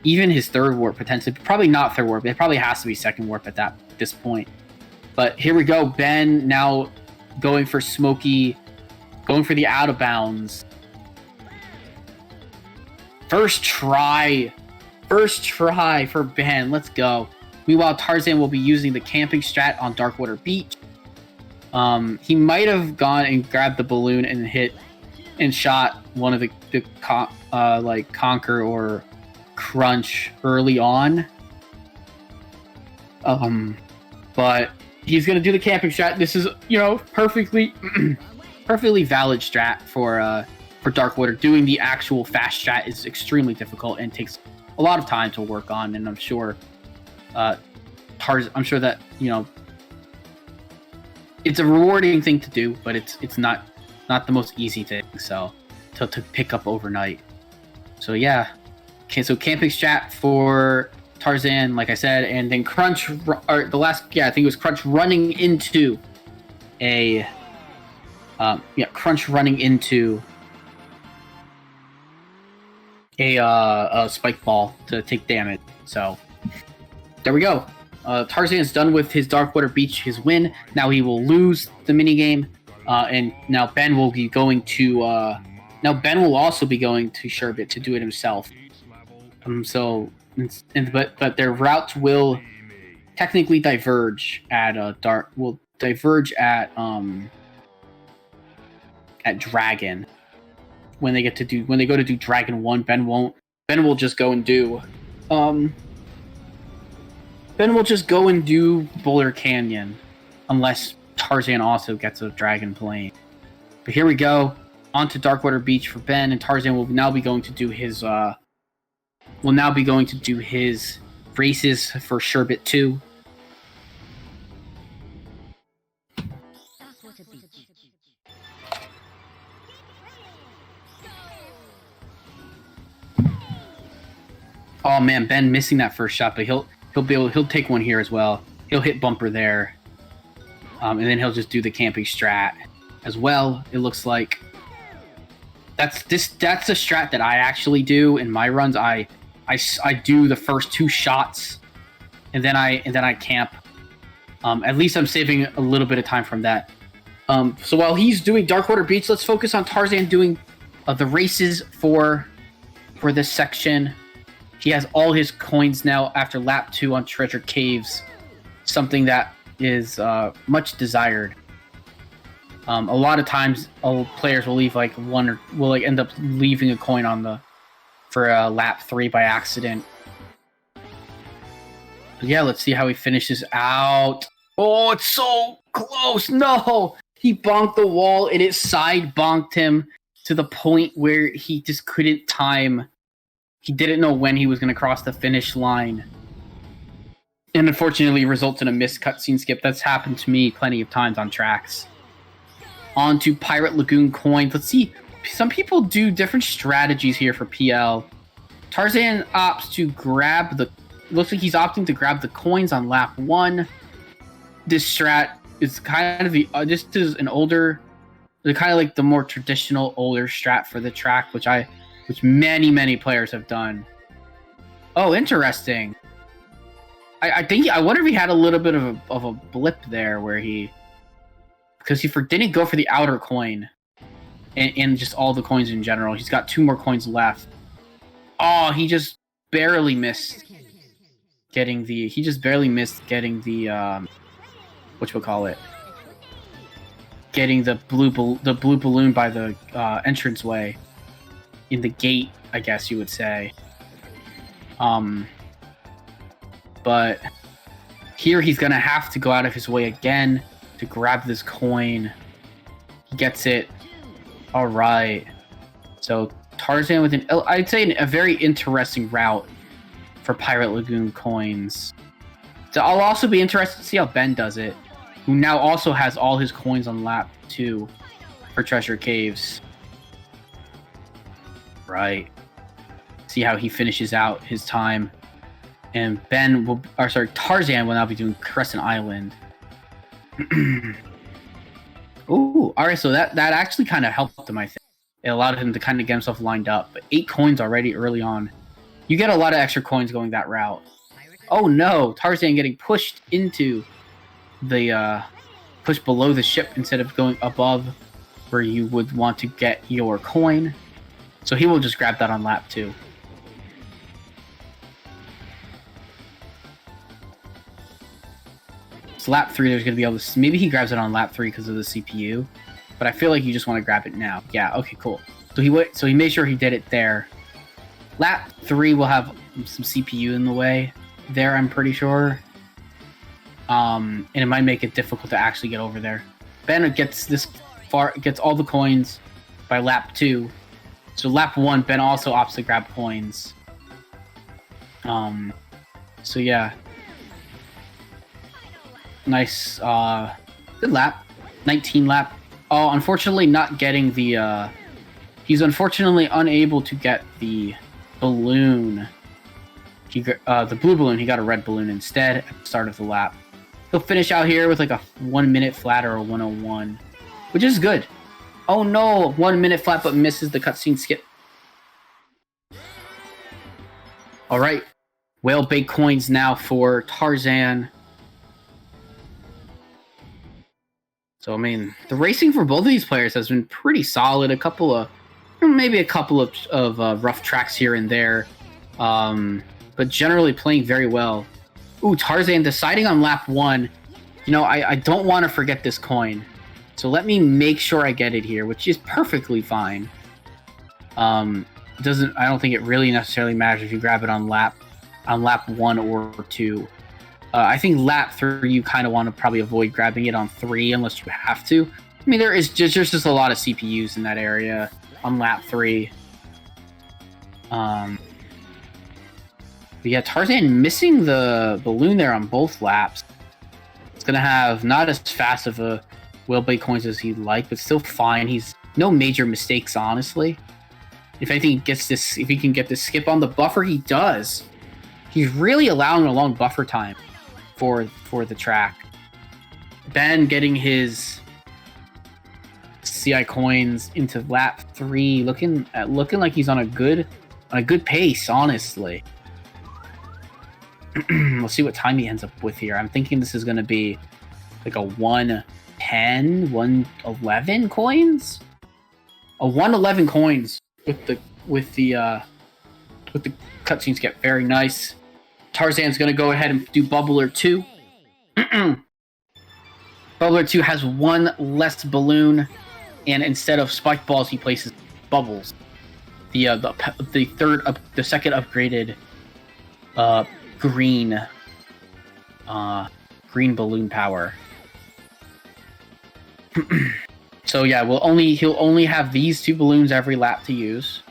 [SPEAKER 2] even his third warp potentially. Probably not third warp. It probably has to be second warp at this point. But here we go. Ben now going for Smokey, going for the out of bounds. First try for Ben. Let's go. Meanwhile, Tarzan will be using the camping strat on Darkwater Beach. He might have gone and grabbed the balloon and hit and shot one of the Conquer or Crunch early on. But he's gonna do the camping strat. This is, perfectly valid strat for Darkwater. Doing the actual fast strat is extremely difficult and takes a lot of time to work on, and I'm sure that it's a rewarding thing to do, but it's not the most easy thing to pick up overnight. So yeah. Okay, so camping strat for Tarzan, like I said, and then Crunch, or the last, I think it was Crunch running into Crunch running into a spike ball to take damage. So there we go. Tarzan's done with his Darkwater Beach, his win. Now he will lose the minigame, and now Ben will be going to. Now Ben will also be going to Sherbet to do it himself. But their routes will technically diverge at at Dragon. When they go to do Dragon 1, Ben will just go and do Boulder Canyon, unless Tarzan also gets a Dragon Plane. But here we go, on to Darkwater Beach for Ben, and Tarzan will now be going to do his races for Sherbet 2. Oh man, Ben missing that first shot, but he'll take one here as well. He'll hit bumper there, and then he'll just do the camping strat as well. It looks like that's a strat that I actually do in my runs. I do the first 2 shots, and then I camp. At least I'm saving a little bit of time from that. So while he's doing Darkwater Beach, let's focus on Tarzan doing the races for this section. He has all his coins now after lap 2 on Treasure Caves, something that is much desired. A lot of times, players will leave end up leaving a coin for lap 3 by accident. But yeah, let's see how he finishes out. Oh, it's so close! No, he bonked the wall and it side bonked him to the point where he just couldn't time. He didn't know when he was going to cross the finish line. And unfortunately, results in a missed cutscene skip. That's happened to me plenty of times on tracks. On to Pirate Lagoon coins. Let's see. Some people do different strategies here for PL. Tarzan opts to grab the... Looks like he's opting to grab the coins on lap 1. This strat is kind of this is an older... kind of like the more traditional older strat for the track, which many players have done. Oh, interesting. I wonder if he had a little bit of a blip there where because he didn't go for the outer coin and just all the coins in general. He's got 2 more coins left. Oh, he just barely missed getting the getting the blue balloon by the entranceway. In the gate, I guess you would say. But here he's gonna have to go out of his way again to grab this coin. He gets it. All right. So Tarzan with I'd say a very interesting route for Pirate Lagoon coins. So I'll also be interested to see how Ben does it, who now also has all his coins on lap 2 for Treasure Caves. Right. See how he finishes out his time. And Tarzan will now be doing Crescent Island. Ooh, alright, so that actually kind of helped him, I think. It allowed him to kind of get himself lined up. But 8 coins already early on. You get a lot of extra coins going that route. Oh no, Tarzan getting pushed into the pushed below the ship instead of going above where you would want to get your coin. So he will just grab that on lap 2. So lap 3, there's going to be able to... Maybe he grabs it on lap 3 because of the CPU. But I feel like you just want to grab it now. Yeah, okay, cool. So he made sure he did it there. Lap 3 will have some CPU in the way there, I'm pretty sure. And it might make it difficult to actually get over there. Ben gets all the coins by lap 2. So lap 1, Ben also opts to grab coins. So yeah. Nice, good lap. 19 lap. Oh, unfortunately not getting the, he's unfortunately unable to get the balloon, the blue balloon, he got a red balloon instead at the start of the lap. He'll finish out here with like a 1 minute flat or a 101, which is good. Oh no, 1 minute flat, but misses the cutscene skip. All right, whale bait coins now for Tarzan. So I mean, the racing for both of these players has been pretty solid. Maybe a couple of rough tracks here and there, but generally playing very well. Ooh, Tarzan deciding on lap 1. You know, I don't want to forget this coin, so let me make sure I get it here, which is perfectly fine. I don't think it really necessarily matters if you grab it on lap 1 or 2. I think lap 3 you kind of want to probably avoid grabbing it on 3 unless you have to. I mean, there's just a lot of CPUs in that area on lap 3. But yeah, Tarzan missing the balloon there on both laps. It's gonna have not as fast of a whale bait coins as he'd like, but still fine. He's no major mistakes, honestly. If anything, if he can get this skip on the buffer, he does. He's really allowing a long buffer time for the track. Ben getting his CI coins into lap 3, looking like he's on a good pace, honestly. We'll see what time he ends up with here. I'm thinking this is going to be like a 110, 111 coins. A 111 coins with the cutscene skip. Very nice. Tarzan's going to go ahead and do Bubbler 2. Bubbler 2 has one less balloon, and instead of spike balls, he places bubbles. The second upgraded green balloon power. So yeah, he'll only have these 2 balloons every lap to use.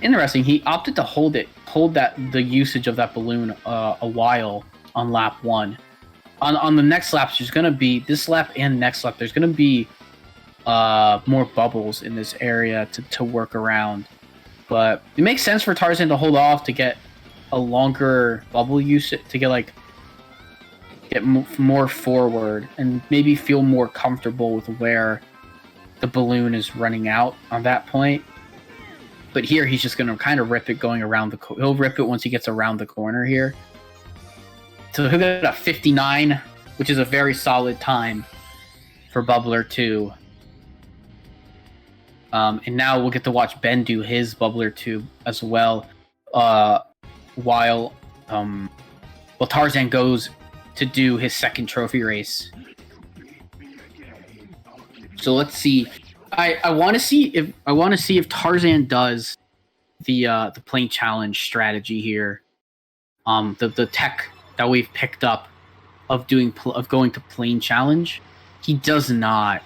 [SPEAKER 2] Interesting. He opted to hold the usage of that balloon a while on lap 1. On the next laps, there's gonna be this lap and next lap. There's gonna be more bubbles in this area to work around, but it makes sense for Tarzan to hold off to get a longer bubble use to get more forward and maybe feel more comfortable with where the balloon is running out on that point. But here he's just gonna kind of rip it going around he'll rip it once he gets around the corner here. So he'll get a 59, which is a very solid time for Bubbler 2. And now we'll get to watch Ben do his Bubbler 2 as well, while Tarzan goes to do his second trophy race. So let's see. I want to see if Tarzan does the plane challenge strategy here. The tech that we've picked up of going to plane challenge. He does not.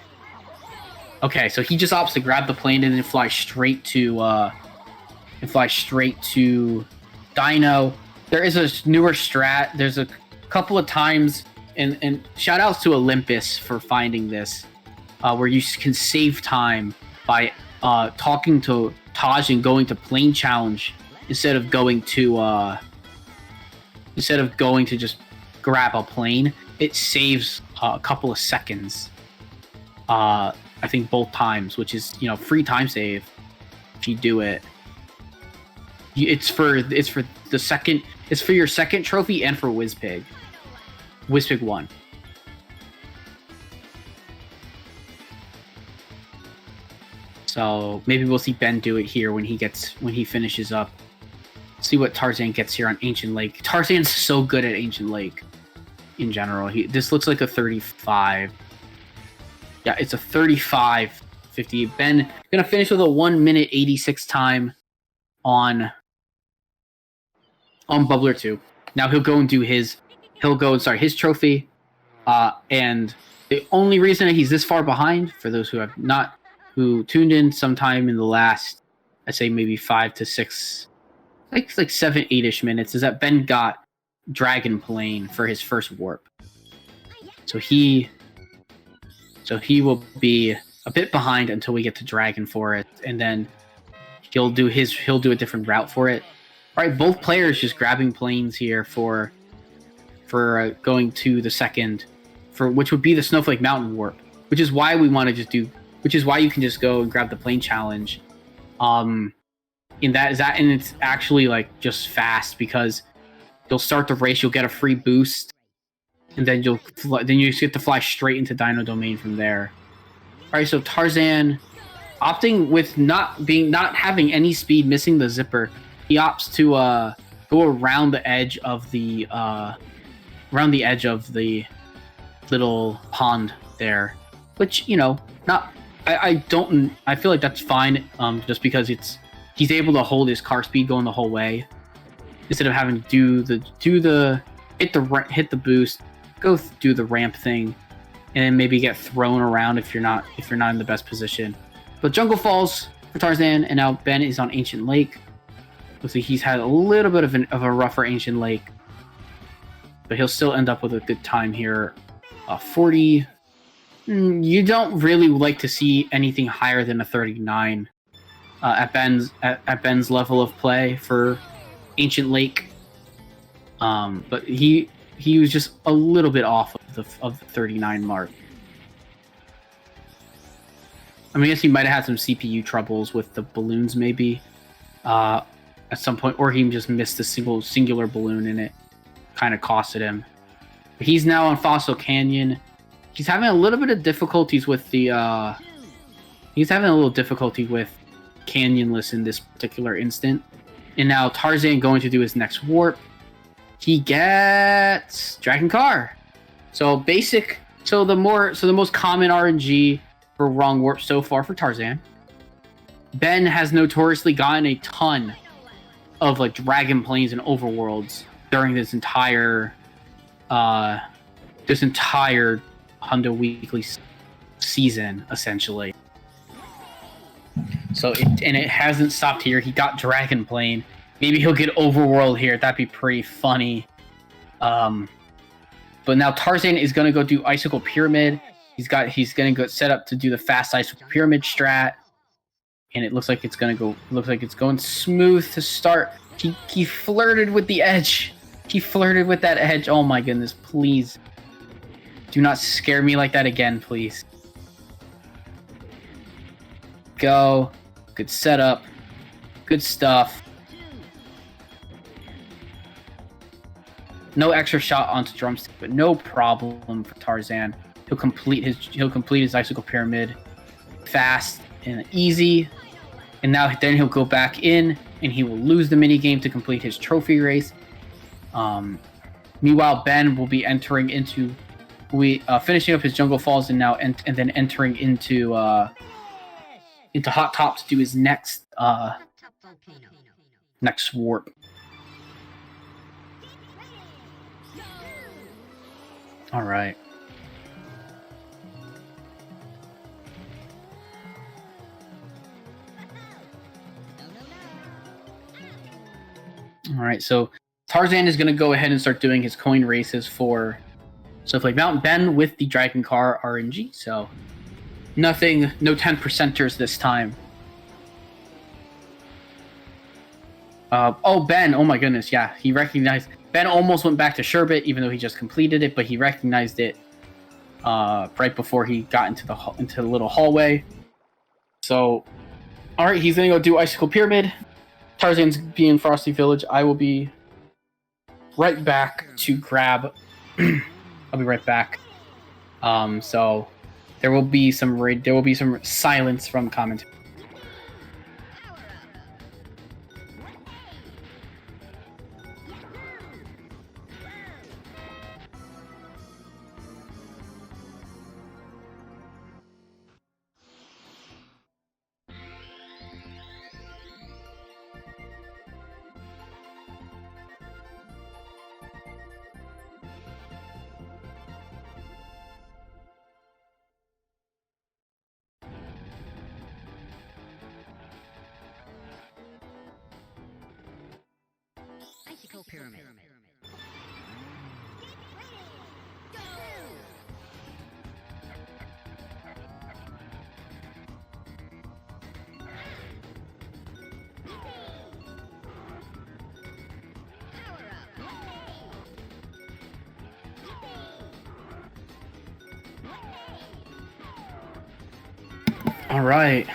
[SPEAKER 2] Okay, so he just opts to grab the plane and then fly straight to Dino. There is a newer strat. There's a couple of times, and shout outs to Olympus for finding this, where you can save time by talking to Taj and going to plane challenge instead of going to just grab a plane. It saves a couple of seconds. I think both times, which is free time save if you do it. It's for your second trophy and for Wizpig 1. So maybe we'll see Ben do it here when he finishes up. See what Tarzan gets here on Ancient Lake. Tarzan's so good at Ancient Lake in general. This looks like a 35. Yeah, it's a 35.50. Ben gonna finish with a 1 minute 86 time on Bubbler 2. Now he'll go and do his trophy. And the only reason that he's this far behind, for those who tuned in sometime in the last, I'd say maybe 5 to 6, like 7, 8-ish minutes, is that Ben got Dragon Plane for his first warp. So he will be a bit behind until we get to Dragon Forest, and then he'll do a different route for it. All right, both players just grabbing planes here for going to the second, for which would be the Snowflake Mountain warp, which is why we want to just do, which is why you can just go and grab the plane challenge. And it's actually like just fast because you'll start the race, you'll get a free boost, and then you just get to fly straight into Dino Domain from there. All right, so Tarzan, opting with not having any speed, missing the zipper, he opts to go around the edge of the little pond there, which, you know, I feel like that's fine, just because he's able to hold his car speed going the whole way instead of having to hit the boost, go do the ramp thing, and then maybe get thrown around if you're not in the best position. But Jungle Falls for Tarzan, and now Ben is on Ancient Lake. Looks like he's had a little bit of a rougher Ancient Lake, but he'll still end up with a good time here. 40. You don't really like to see anything higher than a 39 at Ben's level of play for Ancient Lake. But he was just a little bit off of the 39 mark. I mean, I guess he might have had some CPU troubles with the balloons, maybe at some point, or he just missed a singular balloon and it kind of costed him. He's now on Fossil Canyon. He's having a little bit of difficulties with he's having a little difficulty with Canyonless in this particular instant. And now Tarzan going to do his next warp. He gets Dragon Car. So the most common RNG for wrong warp so far for Tarzan. Ben has notoriously gotten a ton of like Dragon Planes and Overworlds during this entire HUNDO Weekly season, essentially. So it hasn't stopped here. He got Dragon Plane. Maybe he'll get Overworld here. That'd be pretty funny. But now Tarzan is gonna go do Icicle Pyramid. He's gonna go set up to do the fast Icicle Pyramid strat. And it looks like it's going smooth to start. He flirted with the edge. He flirted with that edge. Oh my goodness, please. Do not scare me like that again, please. Go. Good setup. Good stuff. No extra shot onto drumstick, but no problem for Tarzan. He'll complete his Icicle Pyramid fast and easy. And now then he'll go back in and he will lose the minigame to complete his trophy race. Meanwhile, Ben will be finishing up his Jungle Falls and then entering into Hot Top to do his next warp. All right. All right, so Tarzan is going to go ahead and start doing his coin races for Snowflake Mountain. Ben with the Dragon Car RNG, so no 10%ers this time. Ben, oh my goodness, yeah, he recognized. Ben almost went back to Sherbet, even though he just completed it, but he recognized it right before he got into the little hallway. So, all right, he's going to go do Icicle Pyramid. Tarzan's being Frosty Village. I will be right back to grab. I'll be right back. So there will be some silence from commentary.
[SPEAKER 3] Pyramid.
[SPEAKER 2] All right.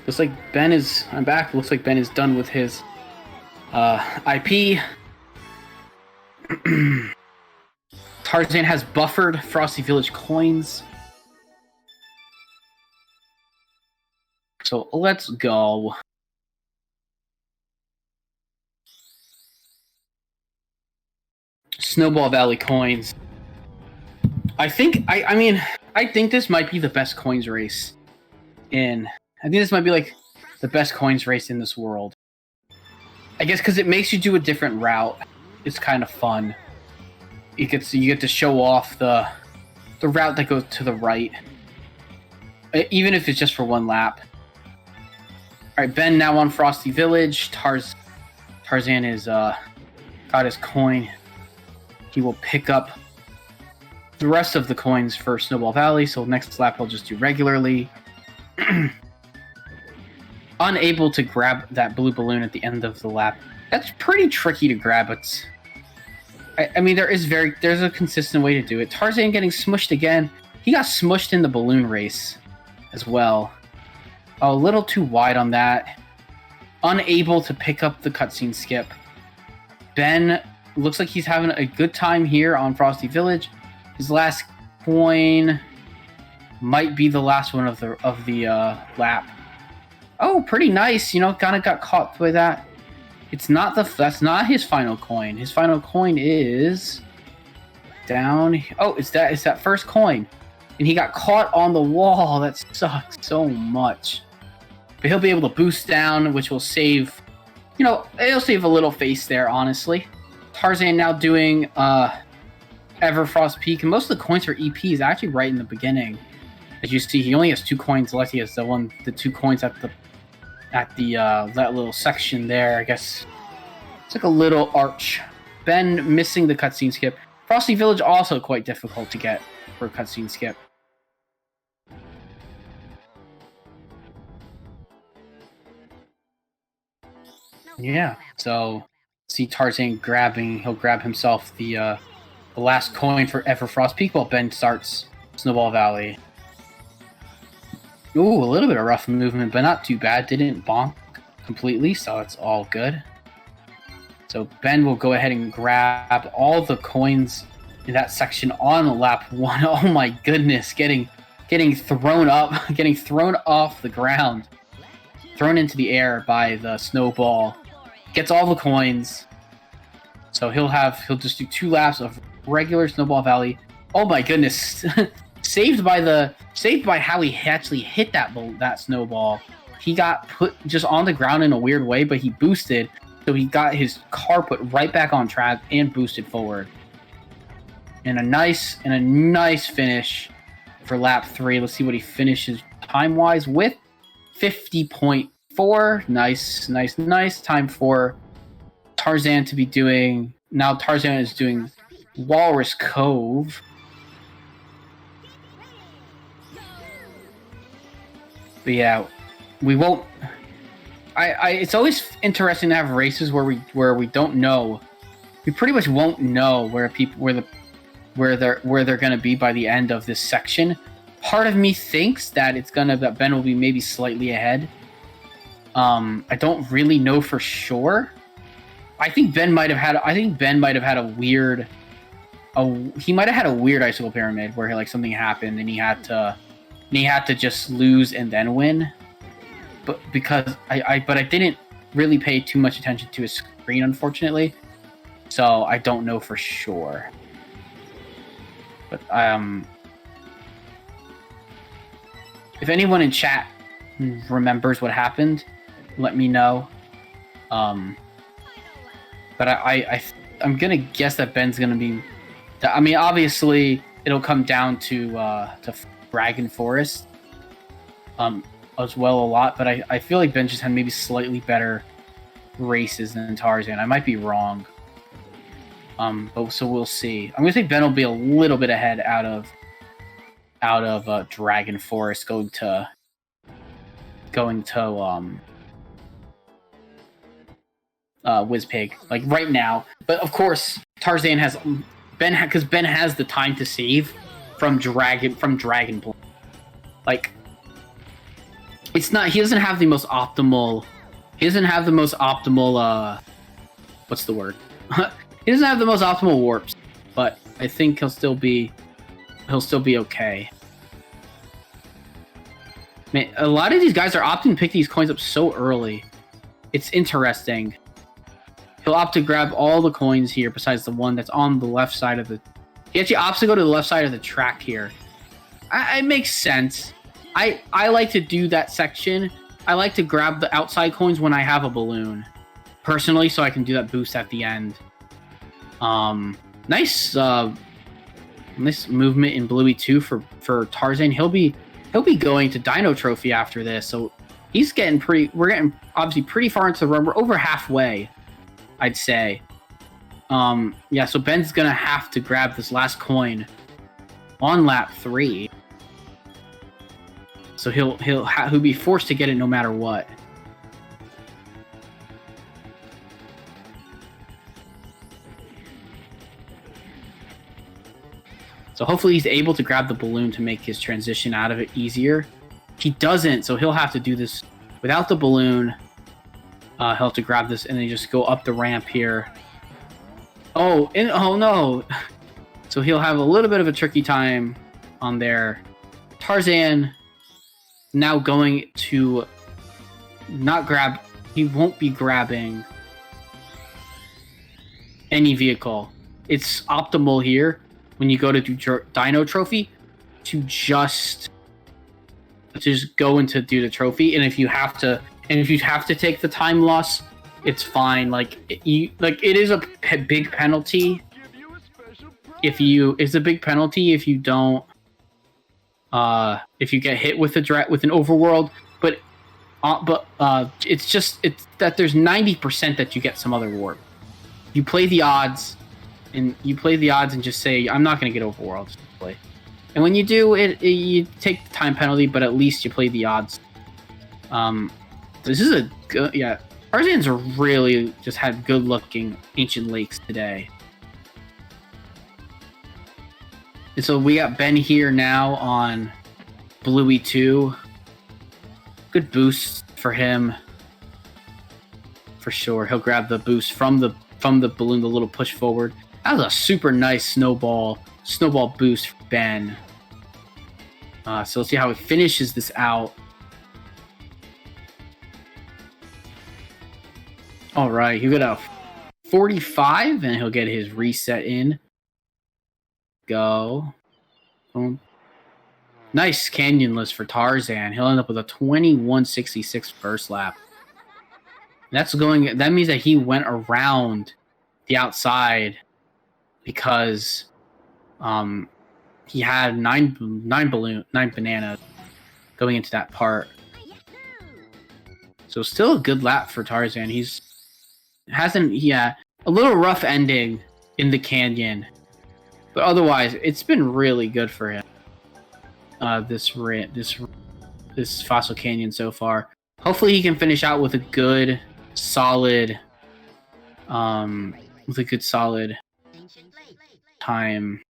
[SPEAKER 2] Looks like Ben is. I'm back. Looks like Ben is done with his IP. Tarzan has buffered Frosty Village coins. So let's go. Snowball Valley coins. I think I think this might be the best coins race I think this might be like the best coins race in this world. I guess because it makes you do a different route. It's kind of fun. You get to show off the route that goes to the right, even if it's just for one lap. All right, Ben now on Frosty Village. Tarzan is got his coin. He will pick up the rest of the coins for Snowball Valley. So next lap he'll just do regularly. Unable to grab that blue balloon at the end of the lap. That's pretty tricky to grab. I mean, there's a consistent way to do it. Tarzan getting smushed again. He got smushed in the balloon race as well. A little too wide on that. Unable to pick up the cutscene skip. Ben looks like he's having a good time here on Frosty Village. His last coin might be the last one of the lap. Oh, pretty nice. You know, kind of got caught by that. That's not his final coin. His final coin is down. Oh, it's that first coin. And he got caught on the wall. That sucks so much. But he'll be able to boost down, which will save, you know, it'll save a little face there, honestly. Tarzan now doing Everfrost Peak. And most of the coins for EP is actually right in the beginning. As you see, he only has 2 coins left. He has the 2 coins at that little section there. I guess it's like a little arch. Ben missing the cutscene skip. Frosty Village also quite difficult to get for a cutscene skip. Yeah, so see Tarzan grabbing. He'll grab himself the last coin for Everfrost Peak while Ben starts Snowball Valley. Ooh, a little bit of rough movement, but not too bad. Didn't bonk completely, so it's all good. So Ben will go ahead and grab all the coins in that section on lap 1. Oh my goodness, getting thrown up, getting thrown off the ground, thrown into the air by the snowball. Gets all the coins. So he'll just do 2 laps of regular Snowball Valley. Oh my goodness. Saved by how he actually hit that snowball. He got put just on the ground in a weird way, but he boosted, so he got his car put right back on track and boosted forward. And a nice finish for lap 3. Let's see what he finishes time-wise with. 50.4. Nice. Time for Tarzan to be doing. Now Tarzan is doing Walrus Cove. But yeah, we won't. It's always interesting to have races where we don't know. We pretty much won't know where they're gonna be by the end of this section. Part of me thinks that that Ben will be maybe slightly ahead. I don't really know for sure. I think Ben might have had a weird. He might have had a weird icicle pyramid where like something happened and he had to just lose and then win. But because I didn't really pay too much attention to his screen, unfortunately. So I don't know for sure. But if anyone in chat remembers what happened, let me know. But I'm gonna guess that Ben's gonna be. I mean, obviously it'll come down to Dragon Forest as well a lot, but I feel like Ben just had maybe slightly better races than Tarzan. I might be wrong. But so we'll see. I'm gonna think Ben will be a little bit ahead out of Dragon Forest going to Wizpig like right now. But of course Tarzan has Ben has the time to save from Dragon Blade. Like, it's not. He doesn't have the most optimal. He doesn't have the most optimal. What's the word? He doesn't have the most optimal warps, but I think he'll still be okay. Man, a lot of these guys are opting to pick these coins up so early. It's interesting. He'll opt to grab all the coins here besides the one that's on the left side of the... He actually opts to go to the left side of the track here. It makes sense. I like to do that section. I like to grab the outside coins when I have a balloon. Personally, so I can do that boost at the end. Nice movement in Bluey 2 for Tarzan. He'll be going to Dino Trophy after this, so he's getting we're getting obviously pretty far into the run. We're over halfway, I'd say. Yeah, so Ben's gonna have to grab this last coin on lap 3. So he'll be forced to get it no matter what. So hopefully he's able to grab the balloon to make his transition out of it easier. He doesn't, so he'll have to do this without the balloon. He'll have to grab this and then just go up the ramp here. Oh no! So he'll have a little bit of a tricky time on there. Tarzan now going to not grab. He won't be grabbing any vehicle. It's optimal here when you go to do Dino Trophy to just go into do the trophy, and if you have to take the time loss, it's fine. It is a big penalty if you don't if you get hit with with an overworld, but it's that there's 90% that you get some other warp. You play the odds and just say, I'm not going to get overworld. Just play. And when you do you take the time penalty, but at least you play the odds. This is a good, yeah. Tarzan's really just had good looking Ancient Lakes today. And so we got Ben here now on Bluey 2. Good boost for him. For sure. He'll grab the boost from the balloon, the little push forward. That was a super nice snowball boost for Ben. So let's see how he finishes this out. All right, he'll get a 45, and he'll get his reset in. Go. Boom. Nice canyonless for Tarzan. He'll end up with a 21.66 first lap. That means that he went around the outside because he had nine bananas going into that part. So still a good lap for Tarzan. A little rough ending in the canyon, but otherwise it's been really good for him. This Fossil Canyon so far. Hopefully he can finish out with a good solid time.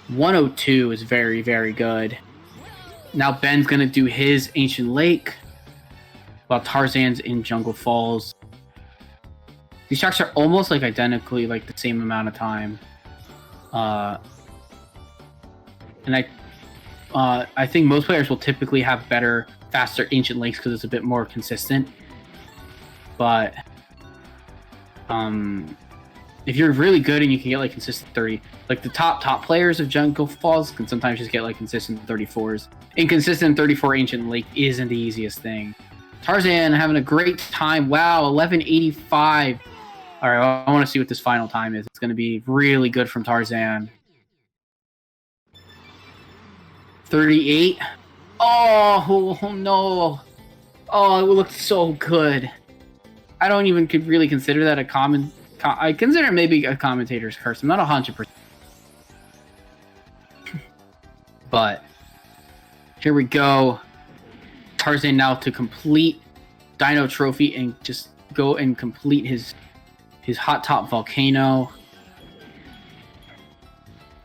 [SPEAKER 2] 102 is very, very good. Now Ben's gonna do his Ancient Lake while Tarzan's in Jungle Falls. These tracks are almost identically the same amount of time. And I think most players will typically have better, faster Ancient Lakes because it's a bit more consistent. But if you're really good and you can get consistent 30, the top players of Jungle Falls can sometimes just get consistent 34s. Inconsistent 34 Ancient Lake isn't the easiest thing. Tarzan having a great time. Wow, 11:85. All right, I want to see what this final time is. It's going to be really good from Tarzan. 38. Oh no. Oh, it looked so good. I don't even really consider that I consider it maybe a commentator's curse. I'm not 100%. But here we go. Tarzan now to complete Dino Trophy and just go and complete his hot top volcano.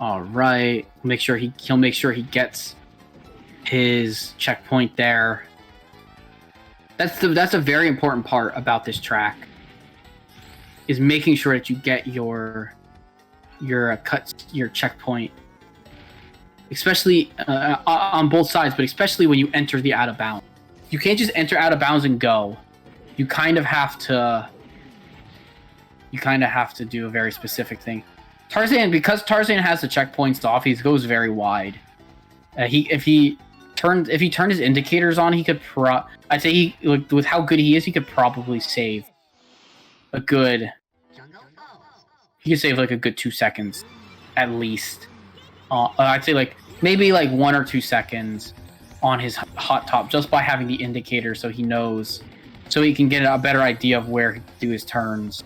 [SPEAKER 2] All right. He'll make sure he gets his checkpoint there. That's a very important part about this track, is making sure that you get your checkpoint, especially on both sides, but especially when you enter the out of bounds. You can't just enter out of bounds and go. You kind of have to do a very specific thing. Because Tarzan has the checkpoints off, he goes very wide. If he turned his indicators on, he could with how good he is, he could probably save a good. He could save like a good 2 seconds, at least. I'd say like maybe like 1 or 2 seconds on his hot top just by having the indicator, so he knows, so he can get a better idea of where to do his turns.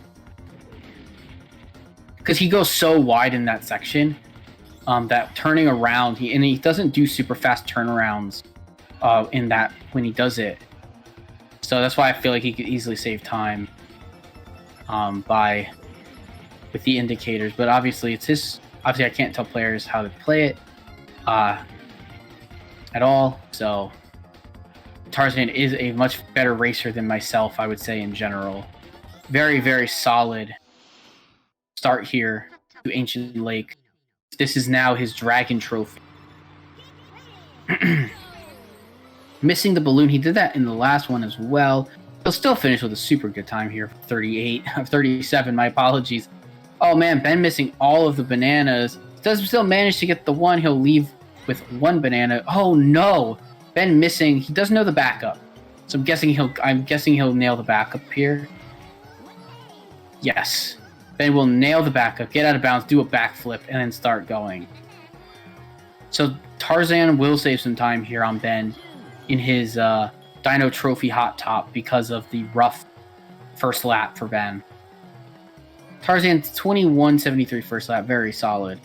[SPEAKER 2] Because he goes so wide in that section, that turning around, he doesn't do super fast turnarounds in that when he does it. So that's why I feel like he could easily save time with the indicators. But obviously I can't tell players how to play it at all. So Tarzan is a much better racer than myself, I would say, in general. Very, very solid start here to Ancient Lake. This is now his Dragon Trophy. Missing the balloon. He did that in the last one as well. He'll still finish with a super good time here. 37, my apologies. Oh man, Ben missing all of the bananas. Does still manage to get the one. He'll leave with 1 banana. Oh no! Ben missing. He doesn't know the backup. So I'm guessing he'll nail the backup here. Yes. Ben will nail the backup, get out of bounds, do a backflip, and then start going. So Tarzan will save some time here on Ben in his Dino Trophy hot top because of the rough first lap for Ben. Tarzan's 21.73 first lap, very solid.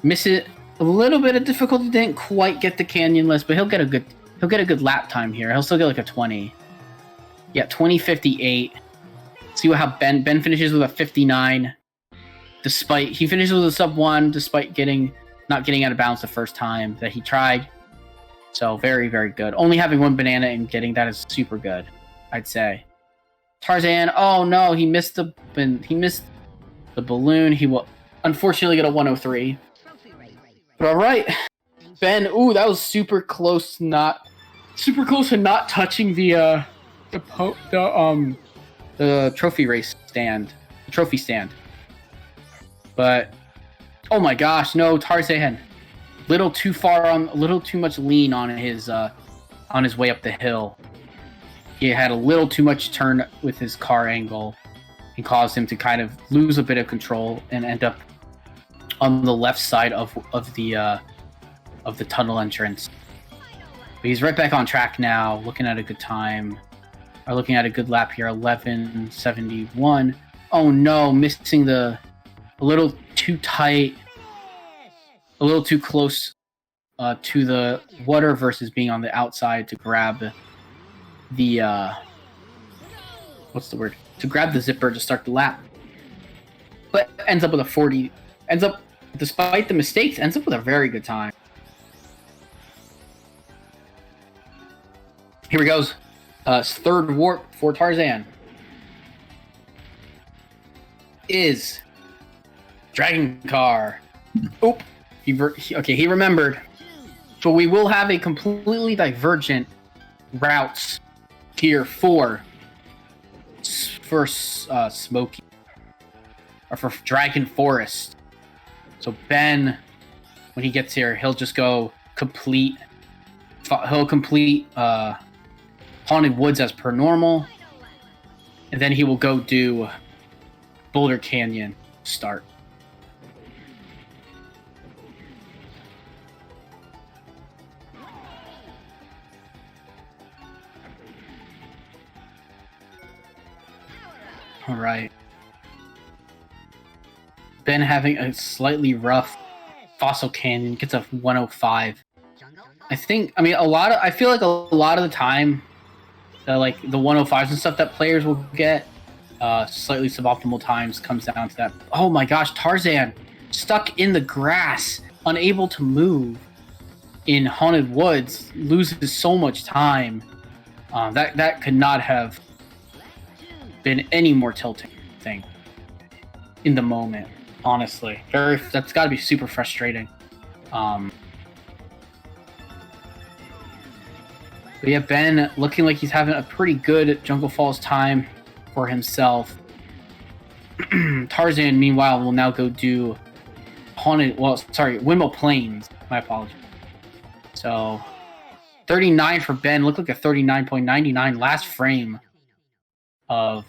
[SPEAKER 2] Miss it. A little bit of difficulty, didn't quite get the canyon list, but he'll get a good lap time here. He'll still get like a 20. Yeah, 20.58. See how Ben finishes with a 59. He finishes with a sub 1 despite not getting out of bounds the first time that he tried. So very, very good. Only having 1 banana and getting that is super good, I'd say. Tarzan, oh no, he missed the balloon. He will unfortunately get a 103. But all right, Ben. Ooh, that was super close. Not touching the trophy stand. But oh my gosh, no, Tarzan, little too much lean on his way up the hill. He had a little too much turn with his car angle and caused him to kind of lose a bit of control and end up on the left side of the tunnel entrance. But he's right back on track now, looking at a good time. Or looking at a good lap here, 11.71. Oh no, missing a little too tight, a little too close to the water versus being on the outside to grab the to grab the zipper to start the lap. But ends up with a 40. Despite the mistakes, ends up with a very good time. Here he goes. Third warp for Tarzan is Dragon Car. Oop. He remembered. But we will have a completely divergent routes here for Smokey. Or for Dragon Forest. So Ben, when he gets here, he'll just go complete Haunted Woods as per normal. And then he will go do Boulder Canyon start. All right. Ben having a slightly rough Fossil Canyon, gets a 105. I feel like a lot of the time like the 105s and stuff that players will get. Slightly suboptimal times comes down to that. Oh my gosh, Tarzan stuck in the grass, unable to move in Haunted Woods, loses so much time. That could not have been any more tilting thing in the moment, honestly. That's got to be super frustrating. But yeah, Ben looking like he's having a pretty good Jungle Falls time for himself. Tarzan, meanwhile, will now go do Windmill Plains. My apologies. So 39 for Ben. Looked like a 39.99 last frame of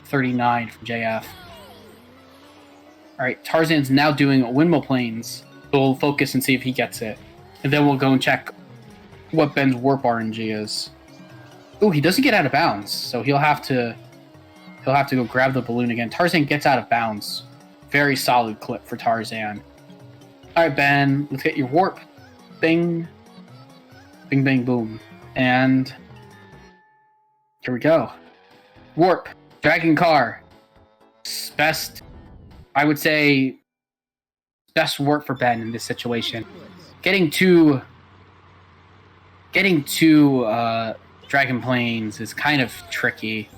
[SPEAKER 2] 39 from JF. All right, Tarzan's now doing Windmill Plains. So we'll focus and see if he gets it, and then we'll go and check what Ben's warp RNG is. Ooh, he doesn't get out of bounds, so he'll have to go grab the balloon again. Tarzan gets out of bounds. Very solid clip for Tarzan. All right, Ben, let's get your warp. Bing. Bing, bang, boom. And here we go. Warp. Dragon car. Best, I would say, best warp for Ben in this situation. Getting to Dragon Plains is kind of tricky.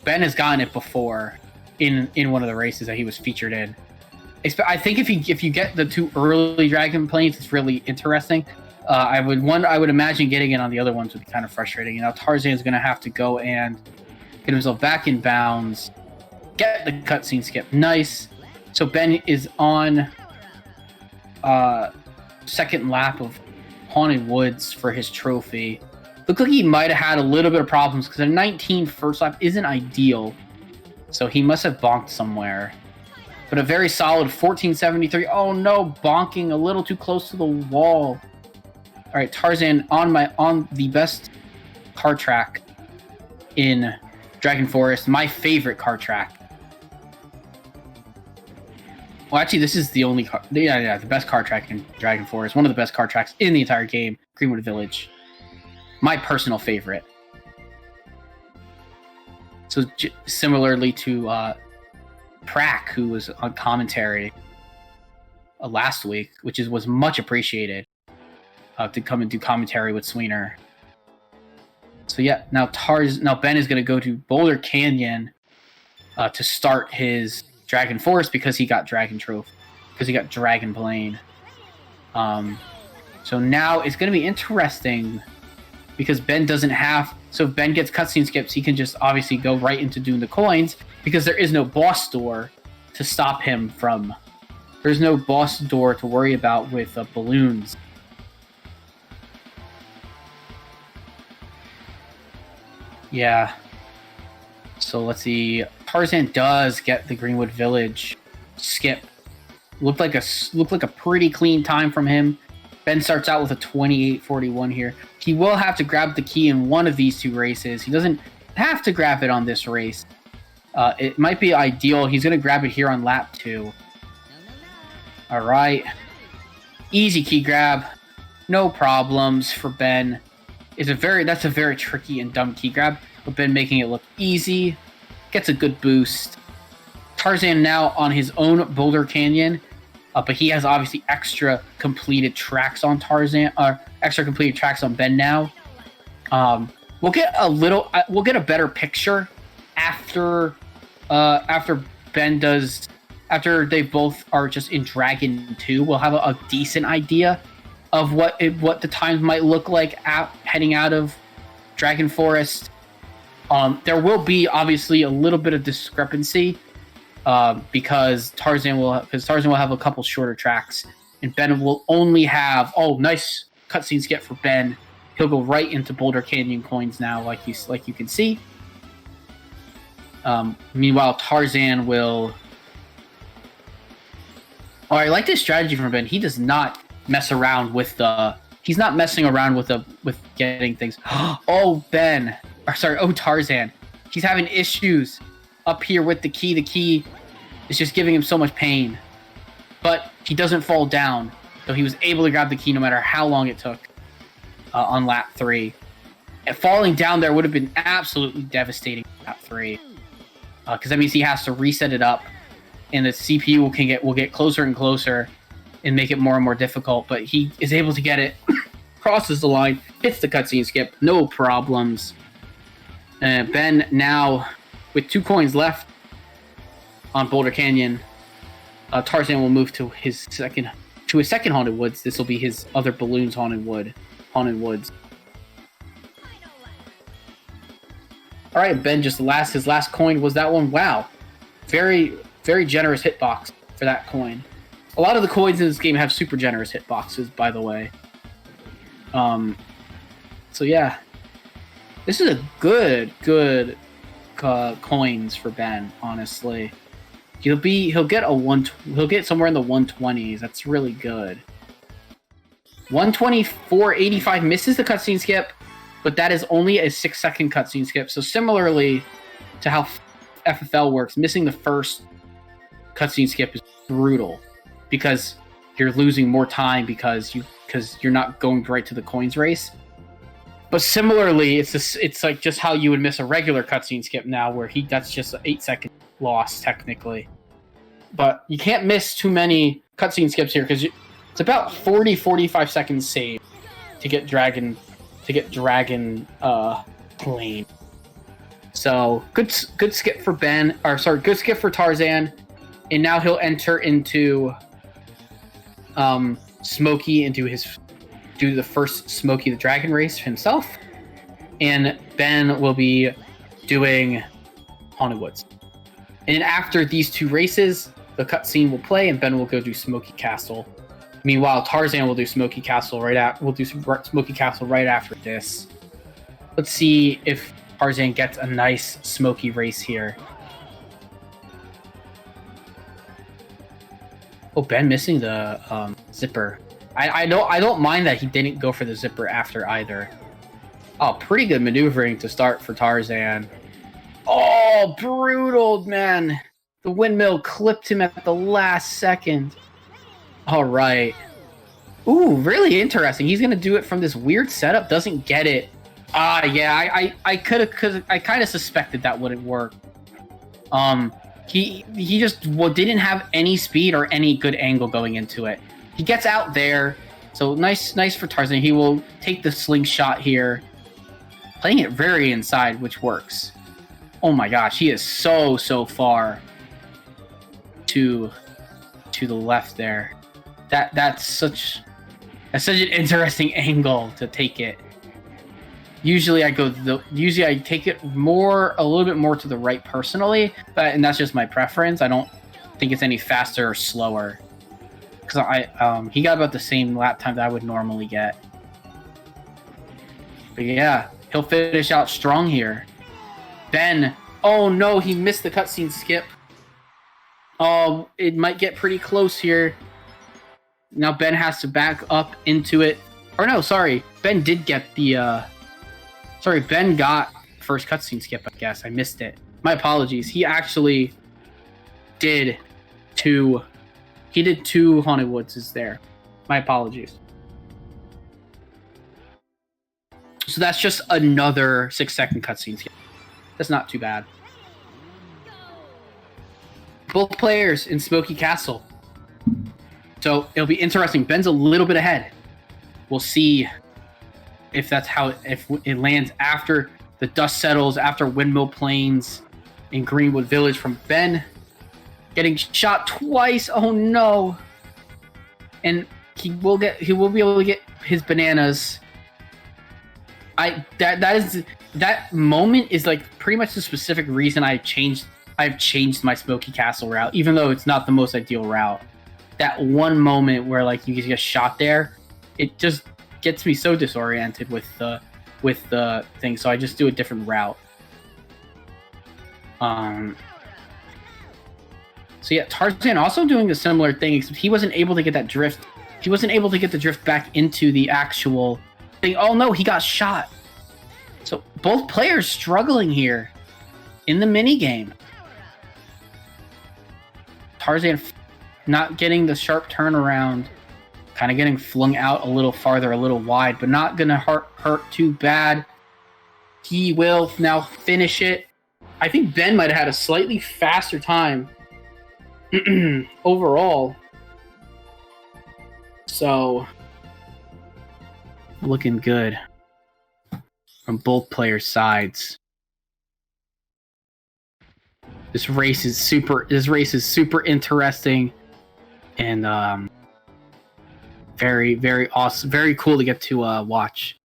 [SPEAKER 2] Ben has gotten it before in one of the races that he was featured in. I think if you get the 2 early Dragon Plains, it's really interesting. I would imagine getting it on the other ones would be kind of frustrating. You know, Tarzan's going to have to go and get himself back in bounds, get the cutscene skip. Nice. So Ben is on second lap of Haunted Woods for his trophy. Looked like he might have had a little bit of problems because a 19 first lap isn't ideal. So he must have bonked somewhere. But a very solid 1473. Oh no, bonking a little too close to the wall. All right, Tarzan on the best car track in Dragon Forest, my favorite car track. Well, actually, this is the only car. Yeah, the best car track in Dragon Forest. One of the best car tracks in the entire game, Greenwood Village. My personal favorite. So similarly to Prack, who was on commentary last week, which was much appreciated to come and do commentary with Sweener. So yeah, now Ben is going to go to Boulder Canyon to start his Dragon Forest because he got Dragon Trophy, because he got Dragon Plane. So now it's going to be interesting because Ben doesn't have. So if Ben gets cutscene skips, he can just obviously go right into doing the coins because there is no boss door to stop him from. There's no boss door to worry about with balloons. Yeah. So let's see. Tarzan does get the Greenwood Village skip. Looked like a pretty clean time from him. Ben starts out with a 28.41 here. He will have to grab the key in one of these 2 races. He doesn't have to grab it on this race. It might be ideal. He's going to grab it here on lap 2. All right. Easy key grab. No problems for Ben. That's a very tricky and dumb key grab, but Ben making it look easy. Gets a good boost. Tarzan now on his own Boulder Canyon, but he has obviously extra completed tracks on Tarzan, or extra completed tracks on Ben now. We'll get a better picture after Ben does, after they both are just in Dragon 2. We'll have a decent idea of what the times might look like heading out of Dragon Forest. There will be obviously a little bit of discrepancy because Tarzan will have a couple shorter tracks, and Ben will only have nice cutscenes get for Ben. He'll go right into Boulder Canyon coins now, like you can see. Meanwhile, Tarzan will. Oh, I like this strategy from Ben. He does not mess around with he's not messing around with getting things. Tarzan. He's having issues up here with the key. The key is just giving him so much pain. But he doesn't fall down. So he was able to grab the key no matter how long it took on lap 3. And falling down there would have been absolutely devastating for lap 3. Because that means he has to reset it up, and the CPU will get closer and closer and make it more and more difficult. But he is able to get it, crosses the line, hits the cutscene skip, no problems. Ben now, with 2 coins left on Boulder Canyon, Tarzan will move to his second Haunted Woods. This will be his other Balloons Haunted Woods. All right, Ben, his last coin was that one. Wow. Very, very generous hitbox for that coin. A lot of the coins in this game have super generous hitboxes, by the way. So yeah. This is a good coins for Ben, honestly. He'll get somewhere in the 120s. That's really good. 124.85 misses the cutscene skip, but that is only a 6-second cutscene skip. So similarly to how FFL works, missing the first cutscene skip is brutal because you're losing more time because you're not going right to the coins race. But similarly, it's like just how you would miss a regular cutscene skip now, where that's just an 8-second loss technically. But you can't miss too many cutscene skips here because it's about 40-45 seconds saved to get Dragon Plane. So good skip for Ben, good skip for Tarzan, and now he'll enter into Smokey do the first Smokey the Dragon race himself, and Ben will be doing Haunted Woods. And after these 2 races, the cutscene will play, and Ben will go do Smokey Castle. Meanwhile, Tarzan will do Smokey Castle right after this. Let's see if Tarzan gets a nice Smokey race here. Oh, Ben missing the zipper. I don't mind that he didn't go for the zipper after either. Oh, pretty good maneuvering to start for Tarzan. Oh, brutal, man. The windmill clipped him at the last second. All right. Ooh, really interesting. He's going to do it from this weird setup. Doesn't get it. Yeah, I kind of suspected that wouldn't work. He just didn't have any speed or any good angle going into it. He gets out there, so nice for Tarzan. He will take the slingshot here, playing it very inside, which works. Oh my gosh, he is so far to the left there. That's such an interesting angle to take it. Usually I take it a little bit more to the right personally, and that's just my preference. I don't think it's any faster or slower. Because he got about the same lap time that I would normally get. But yeah, he'll finish out strong here. Ben, oh no, he missed the cutscene skip. Oh, it might get pretty close here. Now Ben has to back up into it. Or no, sorry, Ben did get the... Ben got first cutscene skip, I guess. I missed it. My apologies. He actually did 2... He did 2 Haunted Woods there. My apologies. So that's just another 6-second cutscene skip. That's not too bad. Both players in Smokey Castle. So it'll be interesting. Ben's a little bit ahead. We'll see if it lands after the dust settles, after Windmill Plains in Greenwood Village from Ben. Getting shot twice. Oh no! And he will be able to get his bananas. That moment is like pretty much the specific reason I've changed my Smokey Castle route, even though it's not the most ideal route. That one moment where like you get shot there, it just gets me so disoriented with the thing. So I just do a different route. So yeah, Tarzan also doing a similar thing, except he wasn't able to get that drift. He wasn't able to get the drift back into the actual thing. Oh no, he got shot. So both players struggling here in the minigame. Tarzan not getting the sharp turnaround, kind of getting flung out a little farther, a little wide, but not gonna hurt too bad. He will now finish it. I think Ben might have had a slightly faster time overall. So, looking good from both players' sides. This race is super interesting and very, very awesome. Very cool to get to watch.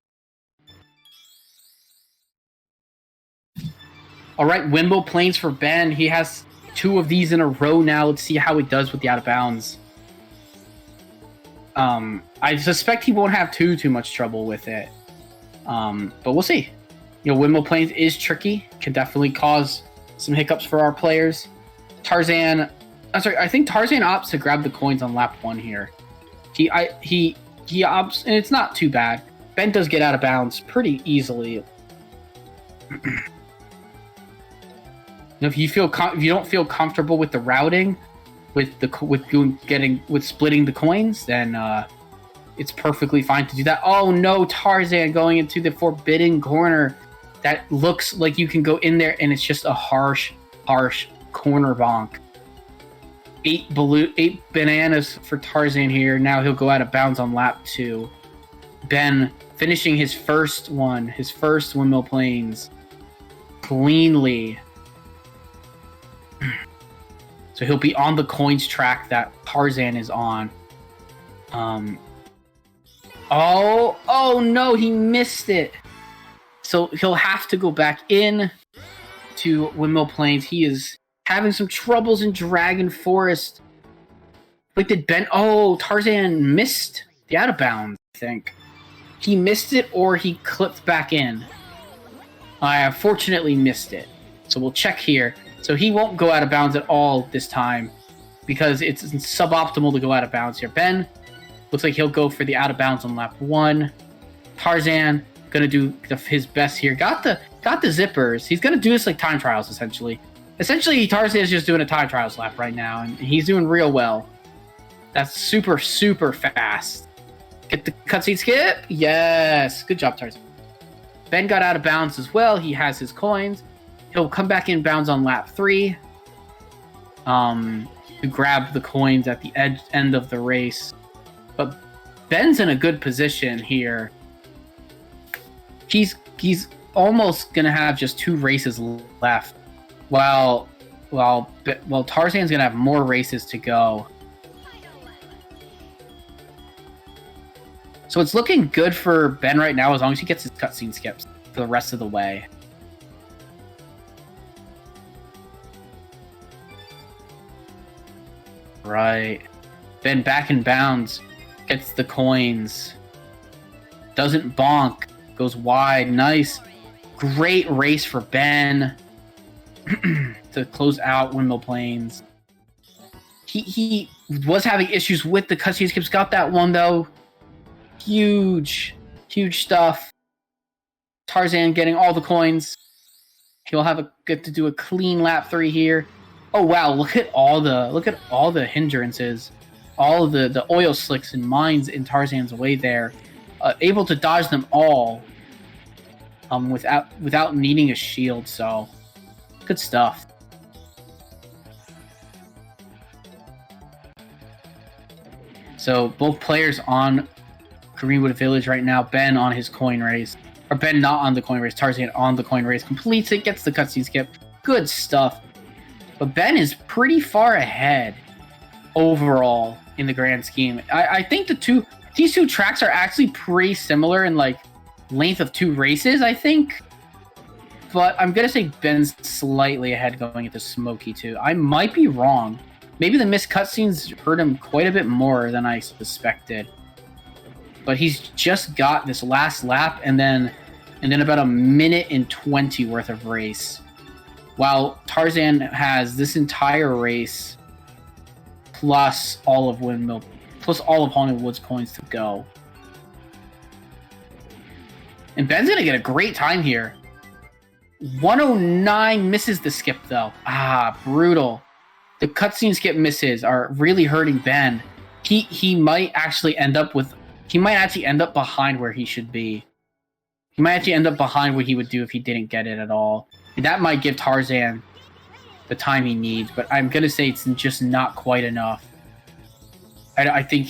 [SPEAKER 2] All right, Wimble Plains for Ben. He has 2 of these in a row now. Let's see how he does with the out of bounds. I suspect he won't have too much trouble with it. But we'll see. You know, Wimble Plains is tricky. Can definitely cause some hiccups for our players. Tarzan, I think Tarzan opts to grab the coins on lap 1 here. He opts, and it's not too bad. Ben does get out of bounds pretty easily. If you don't feel comfortable with the routing, with splitting the coins, then it's perfectly fine to do that. Oh no, Tarzan going into the forbidden corner. That looks like you can go in there, and it's just a harsh corner bonk. 8 bananas for Tarzan here. Now he'll go out of bounds on lap 2. Ben finishing his first Windmill Plains cleanly. So he'll be on the coins track that Tarzan is on. Oh no, he missed it. So he'll have to go back in to Windmill Plains. He is having some troubles in Dragon Forest. Like, did Ben... Oh, Tarzan missed the out of bounds, I think. He missed it, or he clipped back in. I unfortunately missed it. So we'll check here. So he won't go out of bounds at all this time, because it's suboptimal to go out of bounds here. Ben looks like he'll go for the out of bounds on lap 1. Tarzan gonna do his best here. Got the zippers. He's gonna do this like time trials, essentially. Tarzan is just doing a time trials lap right now, and he's doing real well. That's super fast. Get the cutscene skip. Yes, good job, Tarzan. Ben got out of bounds as well. He has his coins. He'll come back in bounds on lap 3. To grab the coins at the end of the race. But Ben's in a good position here. He's almost gonna have just 2 races left, while Tarzan's gonna have more races to go. So it's looking good for Ben right now, as long as he gets his cutscene skips for the rest of the way. Right. Ben back in bounds, gets the coins. Doesn't bonk. Goes wide. Nice. Great race for Ben to close out Windmill Plains. He was having issues with the cutscene skips. Got that one, though. Huge stuff. Tarzan getting all the coins. He'll get to do a clean lap 3 here. Oh wow! Look at all the hindrances, all of the oil slicks and mines in Tarzan's way there. Able to dodge them all, without needing a shield. So, good stuff. So both players on Greenwood Village right now. Ben on his coin race, or Ben not on the coin race. Tarzan on the coin race, completes it, gets the cutscene skip. Good stuff. But Ben is pretty far ahead overall in the grand scheme. I think these two tracks are actually pretty similar in like length of 2 races, I think. But I'm gonna say Ben's slightly ahead going into Smoky too. I might be wrong. Maybe the missed cutscenes hurt him quite a bit more than I suspected. But he's just got this last lap and then about 1:20 worth of race. While Tarzan has this entire race plus all of Haunted Woods coins to go. And Ben's gonna get a great time here. 109 misses the skip though. Brutal. The cutscene skip misses are really hurting Ben. He might actually end up behind where he should be. He might actually end up behind what he would do if he didn't get it at all. And that might give Tarzan the time he needs, but I'm gonna say it's just not quite enough. I think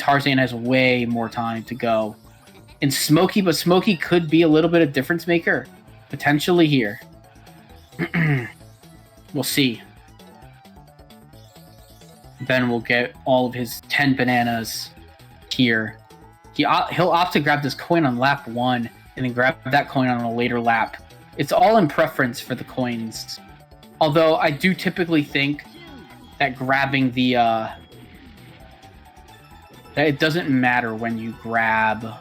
[SPEAKER 2] Tarzan has way more time to go. And but Smokey could be a little bit of difference maker, potentially here. We'll see. Ben will get all of his 10 bananas here. He'll opt to grab this coin on lap 1 and then grab that coin on a later lap. It's all in preference for the coins. Although I do typically think that grabbing the that it doesn't matter when you grab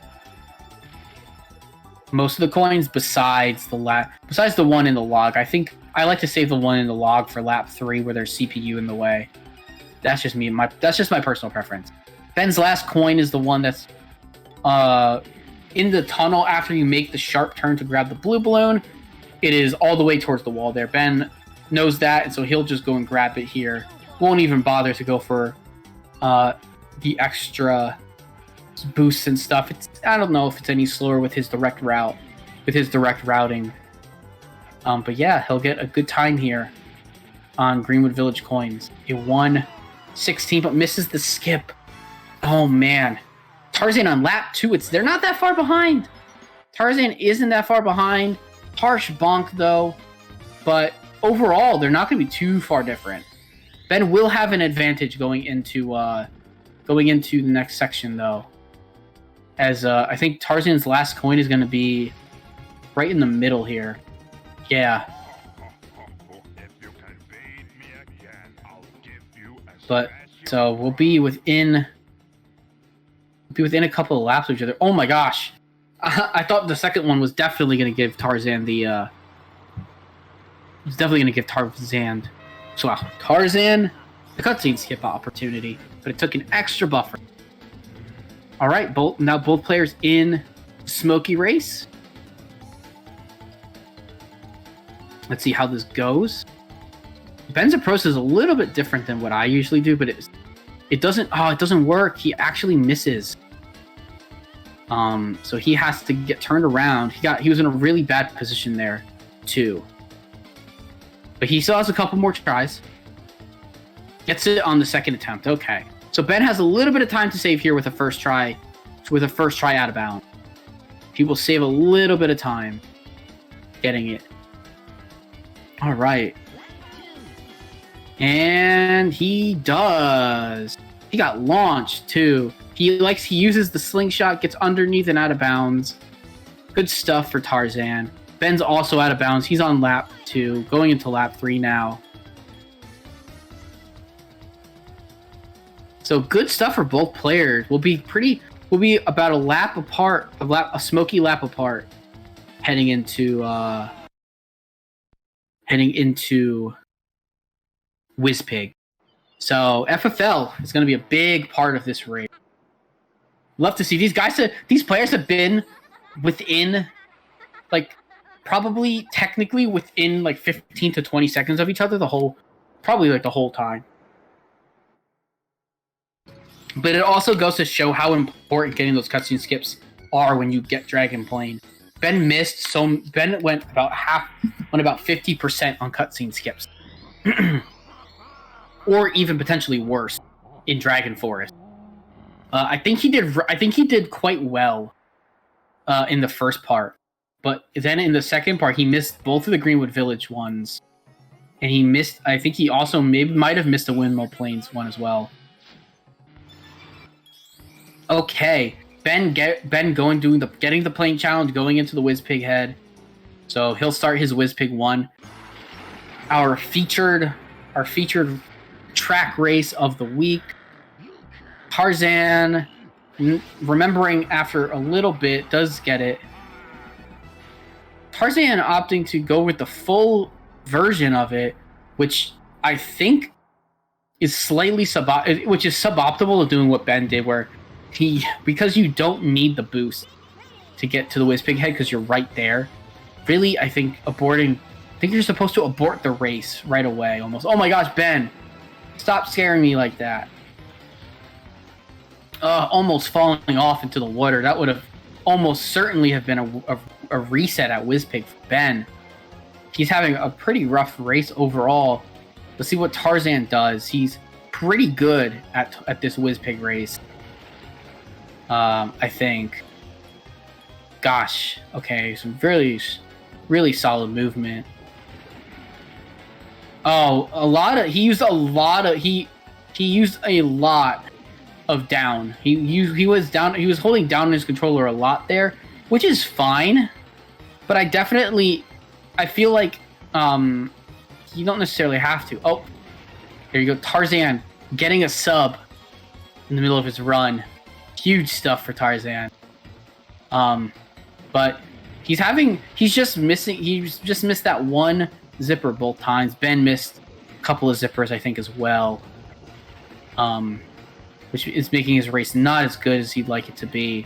[SPEAKER 2] most of the coins besides the one in the log. I think I like to save the one in the log for lap 3 where there's CPU in the way. That's just me. That's just my personal preference. Ben's last coin is the one that's in the tunnel after you make the sharp turn to grab the blue balloon. It is all the way towards the wall there. Ben knows that, and so he'll just go and grab it here. Won't even bother to go for the extra boosts and stuff. I don't know if it's any slower with his direct routing. But yeah, he'll get a good time here on Greenwood Village coins. It won 16, but misses the skip. Oh man. Tarzan on lap 2. They're not that far behind. Tarzan isn't that far behind. Harsh bonk though. But overall, they're not going to be too far different. Ben will have an advantage going into the next section though. As I think Tarzan's last coin is going to be right in the middle here. Yeah. But so we'll be within a couple of laps of each other. Oh my gosh. I thought the second one was definitely going to give Tarzan the Tarzan the cutscene skip opportunity, but it took an extra buffer. All right, both players in Smoky race. Let's see how this goes. Ben's approach is a little bit different than what I usually do, but it doesn't work. He actually misses. So he has to get turned around. He was in a really bad position there too. But he still has a couple more tries. Gets it on the second attempt. Okay. So Ben has a little bit of time to save here with a first try out of bounds. He will save a little bit of time getting it. All right. And he does. He got launched too. He uses the slingshot, gets underneath and out of bounds. Good stuff for Tarzan. Ben's also out of bounds. He's on lap 2, going into lap 3 now. So good stuff for both players. We'll be about a lap apart, a smoky lap apart, heading into Whizpig. So FFL is going to be a big part of this race. Love to see these players have been within, probably technically within 15 to 20 seconds of each other the whole time. But it also goes to show how important getting those cutscene skips are when you get Dragon Plane. Ben went about 50% on cutscene skips. Or even potentially worse in Dragon Forest. I think he did quite well in the first part, but then in the second part he missed both of the Greenwood Village ones, and he missed. I think he also might have missed the Windmill Plains one as well. Okay, Ben getting the plane challenge, going into the Whizpig head, so he'll start his Whizpig 1. Our featured track race of the week. Tarzan, remembering after a little bit, does get it. Tarzan opting to go with the full version of it, which I think is slightly suboptimal of doing what Ben did, where because you don't need the boost to get to the Whizpig head because you're right there. Really, I think you're supposed to abort the race right away, almost. Oh my gosh, Ben! Stop scaring me like that. Almost falling off into the water. That would have almost certainly have been a reset at WizPig for Ben. He's having a pretty rough race overall. Let's see what Tarzan does. He's pretty good at this WizPig race. I think. Gosh, okay, some really solid movement. Oh, he used a lot of down. He was down. He was holding down his controller a lot there, which is fine. But I feel like you don't necessarily have to. Oh, there you go, Tarzan getting a sub in the middle of his run. Huge stuff for Tarzan. But he's just missed that one zipper both times. Ben missed a couple of zippers, I think, as well. Which is making his race not as good as he'd like it to be.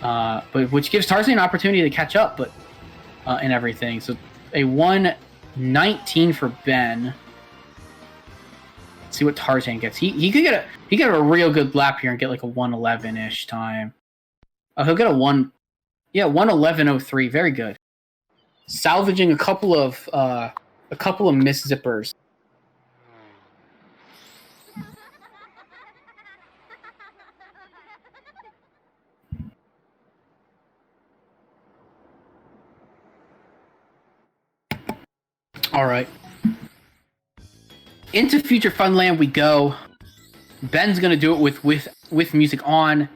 [SPEAKER 2] But which gives Tarzan an opportunity to catch up, but and everything. So a 1:19 for Ben. Let's see what Tarzan gets. He could get a real good lap here and get like a 1:11-ish time. He'll get a 1:11.03. Very good. Salvaging a couple of missed zippers. All right. Into Future Funland we go. Ben's gonna do it with music on.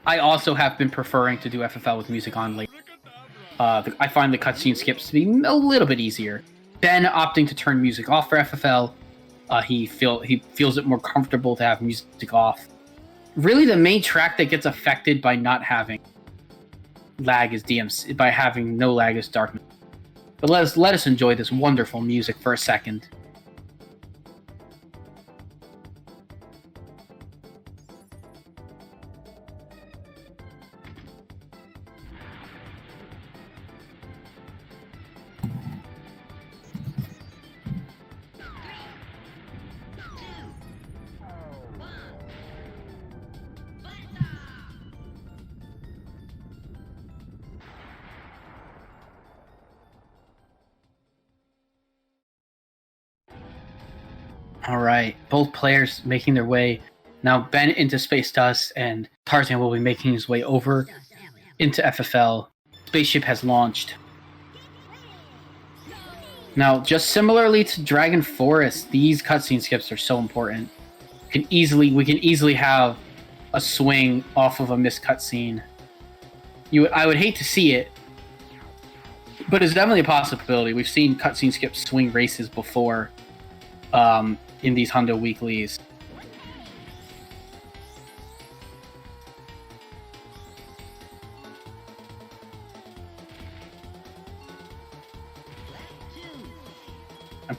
[SPEAKER 2] I also have been preferring to do FFL with music on lately. I find the cutscene skips to be a little bit easier. Ben opting to turn music off for FFL. He feels it more comfortable to have music off. Really, the main track that gets affected by not having lag is DMC. By having no lag is Darkness. But let us enjoy this wonderful music for a second. All right, both players making their way now. Ben into Space Dust, and Tarzan will be making his way over into FFL. Spaceship has launched. Now, just similarly to Dragon Forest, these cutscene skips are so important. We can easily have a swing off of a missed cutscene. I would hate to see it, but it's definitely a possibility. We've seen cutscene skips swing races before. In these HUNDO weeklies.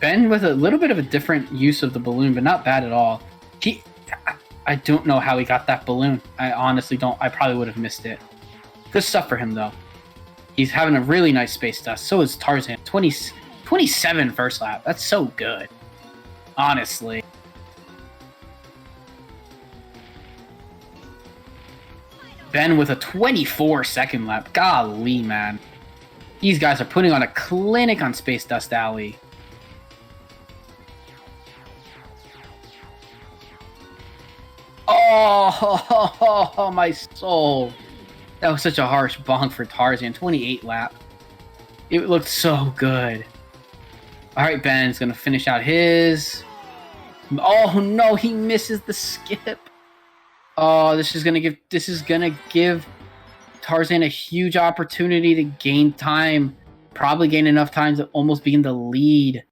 [SPEAKER 2] Ben with a little bit of a different use of the balloon, but not bad at all. I don't know how he got that balloon. I honestly don't. I probably would have missed it. Good stuff for him, though. He's having a really nice Space Dust. So is Tarzan. 27 first lap. That's so good. Honestly. Ben with a 24 second lap. Golly, man. These guys are putting on a clinic on Space Dust Alley. Oh, my soul. That was such a harsh bonk for Tarzan. 28 lap. It looked so good. All right, Ben's going to finish out his. Oh, no, he misses the skip. Oh, this is gonna give Tarzan a huge opportunity to gain time. Probably gain enough time to almost be in the lead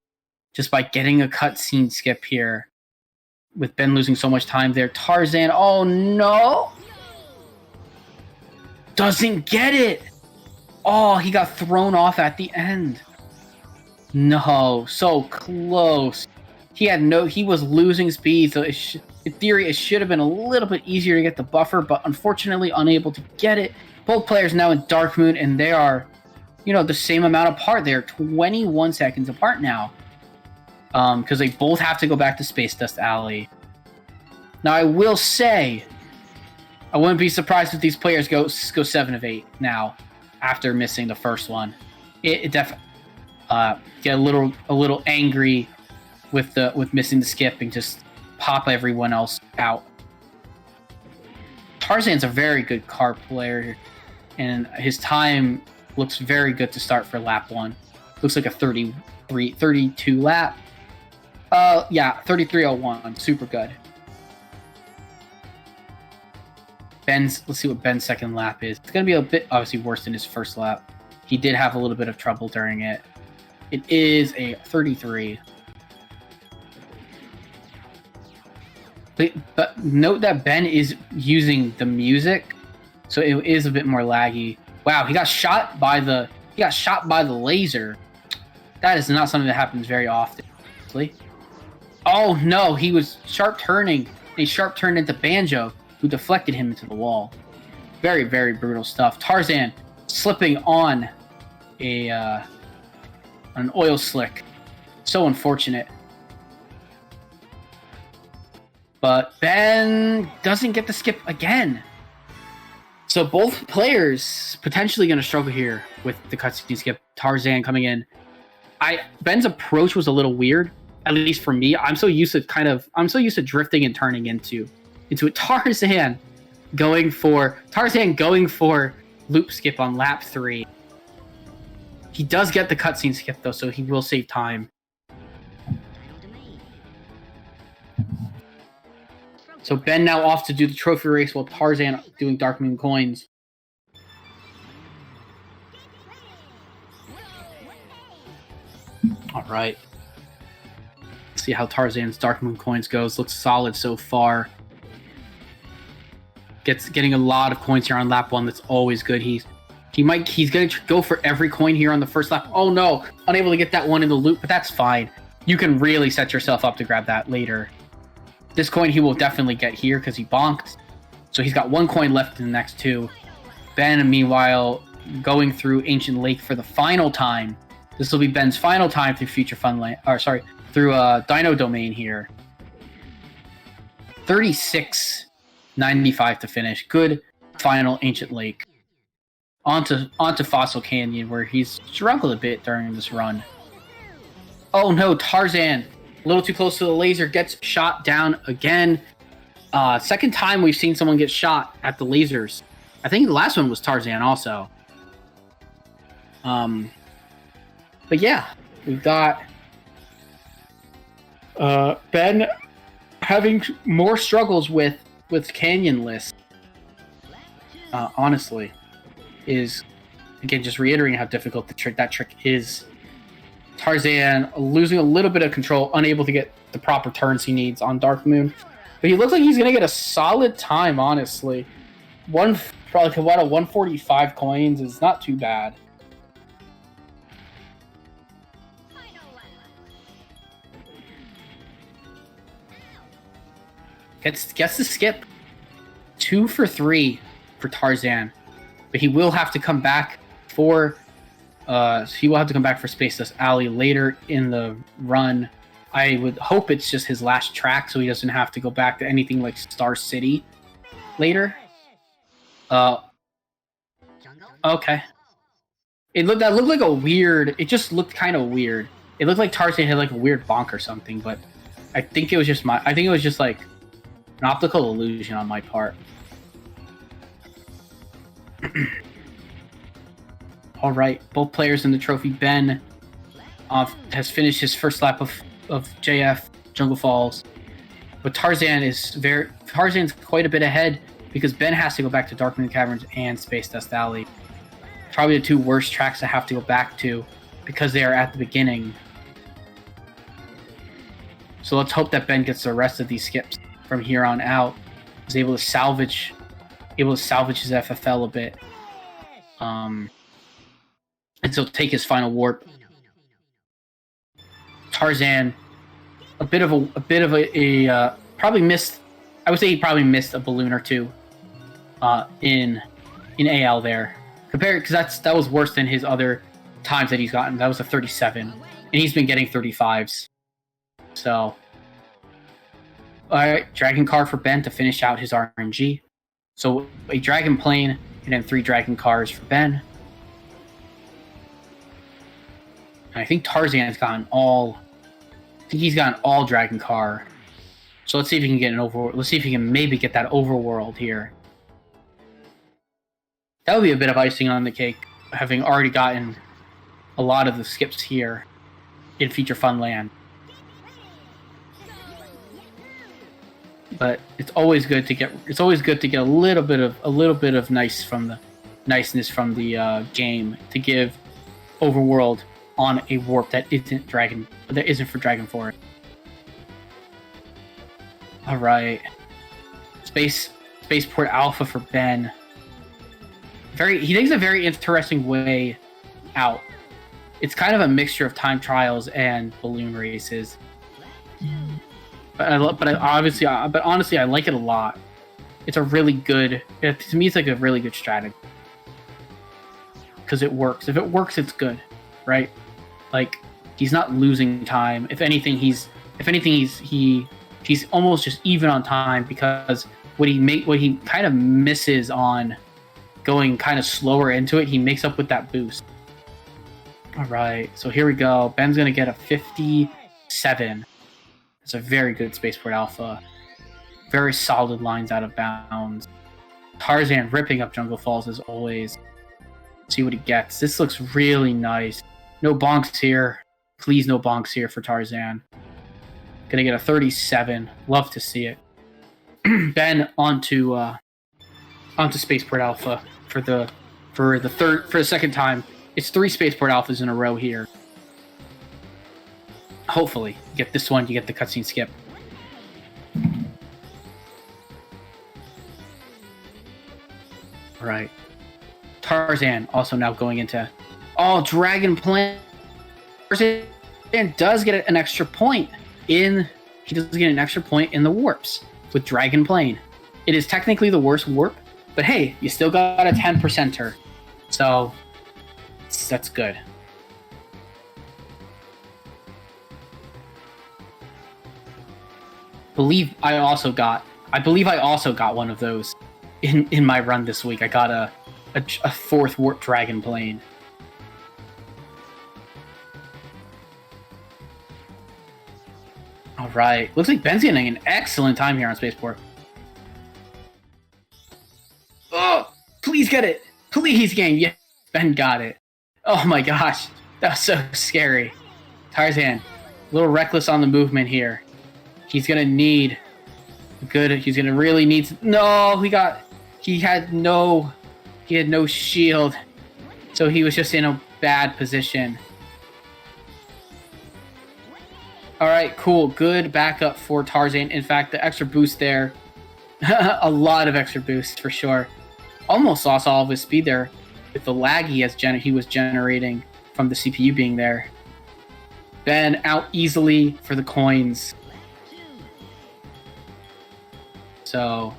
[SPEAKER 2] just by getting a cutscene skip here. With Ben losing so much time there. Tarzan, oh no! Doesn't get it! Oh, he got thrown off at the end. No, so close. He was losing speed, so in theory, it should have been a little bit easier to get the buffer, but unfortunately unable to get it. Both players now in Dark Moon, and they are, the same amount apart. They are 21 seconds apart now. Because they both have to go back to Space Dust Alley. Now, I will say, I wouldn't be surprised if these players go 7 of 8 now after missing the first one. It definitely get a little angry with missing the skip and just pop everyone else out. Tarzan's a very good car player, and his time looks very good to start for lap 1. Looks like a 32 lap. Yeah, 33:01, super good. Let's see what Ben's second lap is. It's gonna be a bit obviously worse than his first lap. He did have a little bit of trouble during it. It is a 33. But note that Ben is using the music, so it is a bit more laggy. Wow, he got shot by the laser. That is not something that happens very often. Oh no, he was sharp turning. He sharp turned into Banjo, who deflected him into the wall. Very, very brutal stuff. Tarzan slipping on an oil slick. So unfortunate. But Ben doesn't get the skip again. So both players potentially going to struggle here with the cutscene skip. Tarzan coming in. Ben's approach was a little weird, at least for me. I'm so used to drifting and turning into it. Tarzan going for loop skip on lap 3. He does get the cutscene skip though, so he will save time. So Ben now off to do the trophy race while Tarzan doing Dark Moon coins. All right. Let's see how Tarzan's Dark Moon coins goes. Looks solid so far. Getting a lot of coins here on lap 1. That's always good. He's going to go for every coin here on the first lap. Oh no, unable to get that one in the loop, but that's fine. You can really set yourself up to grab that later. This coin he will definitely get here because he bonked. So he's got 1 coin left in the next 2. Ben, meanwhile, going through Ancient Lake for the final time. This will be Ben's final time through Future Funland. Through Dino Domain here. 36.95 to finish. Good final Ancient Lake. Onto Fossil Canyon, where he's struggled a bit during this run. Oh no, Tarzan, a little too close to the laser, gets shot down again. Second time we've seen someone get shot at the lasers. I think the last one was Tarzan also. But yeah, we've got Ben having more struggles with Canyon lists. Honestly, is again just reiterating how difficult that trick is. Tarzan losing a little bit of control, unable to get the proper turns he needs on Dark Moon. But he looks like he's going to get a solid time, honestly. Probably about a 145 coins is not too bad. Gets the skip. 2 for 3 for Tarzan. But he will have to come back for Space Dust Alley later in the run. I would hope it's just his last track, so he doesn't have to go back to anything like Star City later. Okay. It looked like a weird. It just looked kind of weird. It looked like Tarzan had like a weird bonk or something, but I think it was just like an optical illusion on my part. All right, both players in the trophy. Ben has finished his first lap of JF Jungle Falls, but Tarzan's quite a bit ahead because Ben has to go back to Dark Moon Caverns and Space Dust Alley. Probably the 2 worst tracks to have to go back to because they are at the beginning. So let's hope that Ben gets the rest of these skips from here on out. Is able to salvage his FFL a bit. And so take his final warp. Tarzan, a bit of a probably missed. I would say he probably missed a balloon or 2 in AL there. Compared, because that was worse than his other times that he's gotten. That was a 37, and he's been getting 35s. So, all right, Dragon Card for Ben to finish out his RNG. So a dragon plane and then 3 dragon cars for Ben. And I think Tarzan's gotten all. I think he's got an all dragon car. So let's see if he can get an over. Let's see if he can maybe get that overworld here. That would be a bit of icing on the cake, having already gotten a lot of the skips here in Feature Fun Land. But it's always good to get. It's always good to get a little bit of niceness from the game to give overworld on a warp that isn't for Dragon Forest. All right, Spaceport Alpha for Ben. He takes a very interesting way out. It's kind of a mixture of time trials and balloon races. But honestly, I like it a lot. It's a really good. To me, it's like a really good strategy because it works. If it works, it's good, right? Like he's not losing time. If anything, he's almost just even on time because what he kind of misses on going kind of slower into it, he makes up with that boost. All right, so here we go. Ben's gonna get a 57. It's a very good Spaceport Alpha. Very solid lines out of bounds. Tarzan ripping up Jungle Falls as always. See what he gets. This looks really nice. No bonks here. Please no bonks here for Tarzan. Gonna get a 37. Love to see it. Ben onto Spaceport Alpha for the second time. It's 3 Spaceport Alphas in a row here. Hopefully, you get this one, you get the cutscene skip. All right. Tarzan also now going into Dragon Plane. Tarzan does get an extra point in the warps with Dragon Plane. It is technically the worst warp, but hey, you still got a 10%er. So that's good. I believe I also got one of those in my run this week. I got a 4th warp dragon plane. All right, looks like Ben's getting an excellent time here on Spaceport. Oh, please get it, please game. Yeah, Ben got it. Oh my gosh, that was so scary. Tarzan, a little reckless on the movement here. He's gonna need he's gonna really need. No, he had no shield, so he was just in a bad position. All right, cool, good backup for Tarzan. In fact, the extra boost there, a lot of extra boost for sure. Almost lost all of his speed there with the lag he was generating from the CPU being there. Ben out easily for the coins. So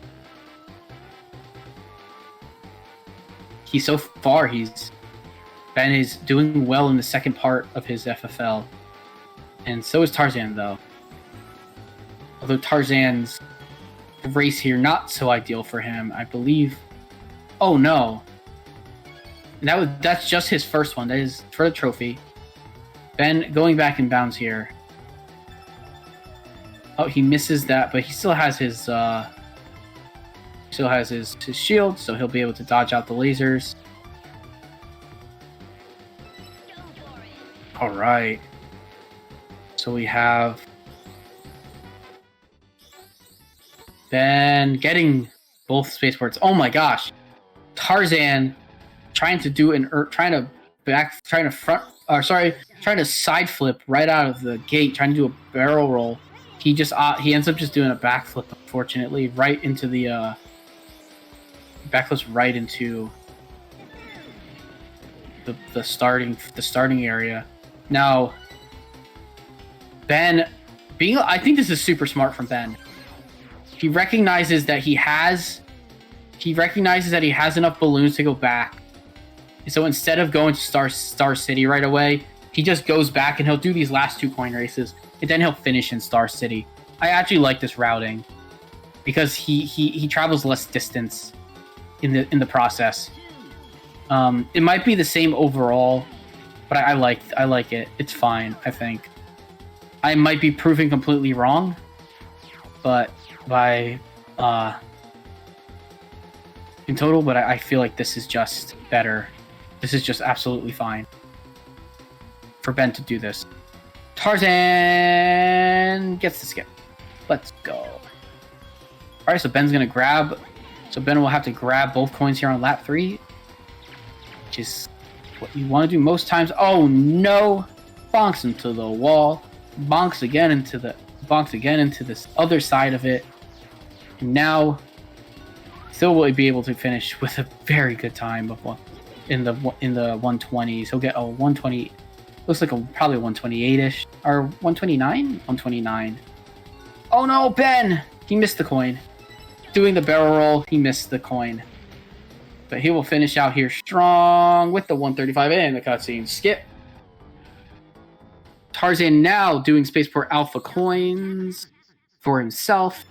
[SPEAKER 2] Ben is doing well in the second part of his FFL. And so is Tarzan though. Although Tarzan's race here not so ideal for him, I believe. Oh no. That's just his first one. That is for the trophy. Ben going back in bounds here. Oh, he misses that, but he still has his shield, so he'll be able to dodge out the lasers. All right. So we have Ben getting both spaceports. Oh my gosh. Tarzan trying to side flip right out of the gate, trying to do a barrel roll. He ends up just doing a backflip, unfortunately, right into the backflips right into the starting area. Now, Ben, I think this is super smart from Ben. He recognizes that he has enough balloons to go back. So instead of going to Star City right away, he just goes back and he'll do these last 2 coin races, and then he'll finish in Star City. I actually like this routing because he travels less distance in the process. It might be the same overall, but I like it. It's fine, I think. I might be proving completely wrong, but in total, but I feel like this is just better. This is just absolutely fine for Ben to do this. Tarzan gets the skip. Let's go. All right, so Ben's gonna grab. So Ben will have to grab both coins here on lap 3, which is what you want to do most times. Oh no! Bonks into the wall. Bonks again into this other side of it. And now, still will be able to finish with a very good time of one in the 120s. He'll get a 120. Looks like probably 128-ish or 129. 129. Oh no, Ben! He missed the coin. Doing the barrel roll, he missed the coin. But he will finish out here strong with the 135 and the cutscene. Skip. Tarzan now doing Spaceport Alpha coins for himself.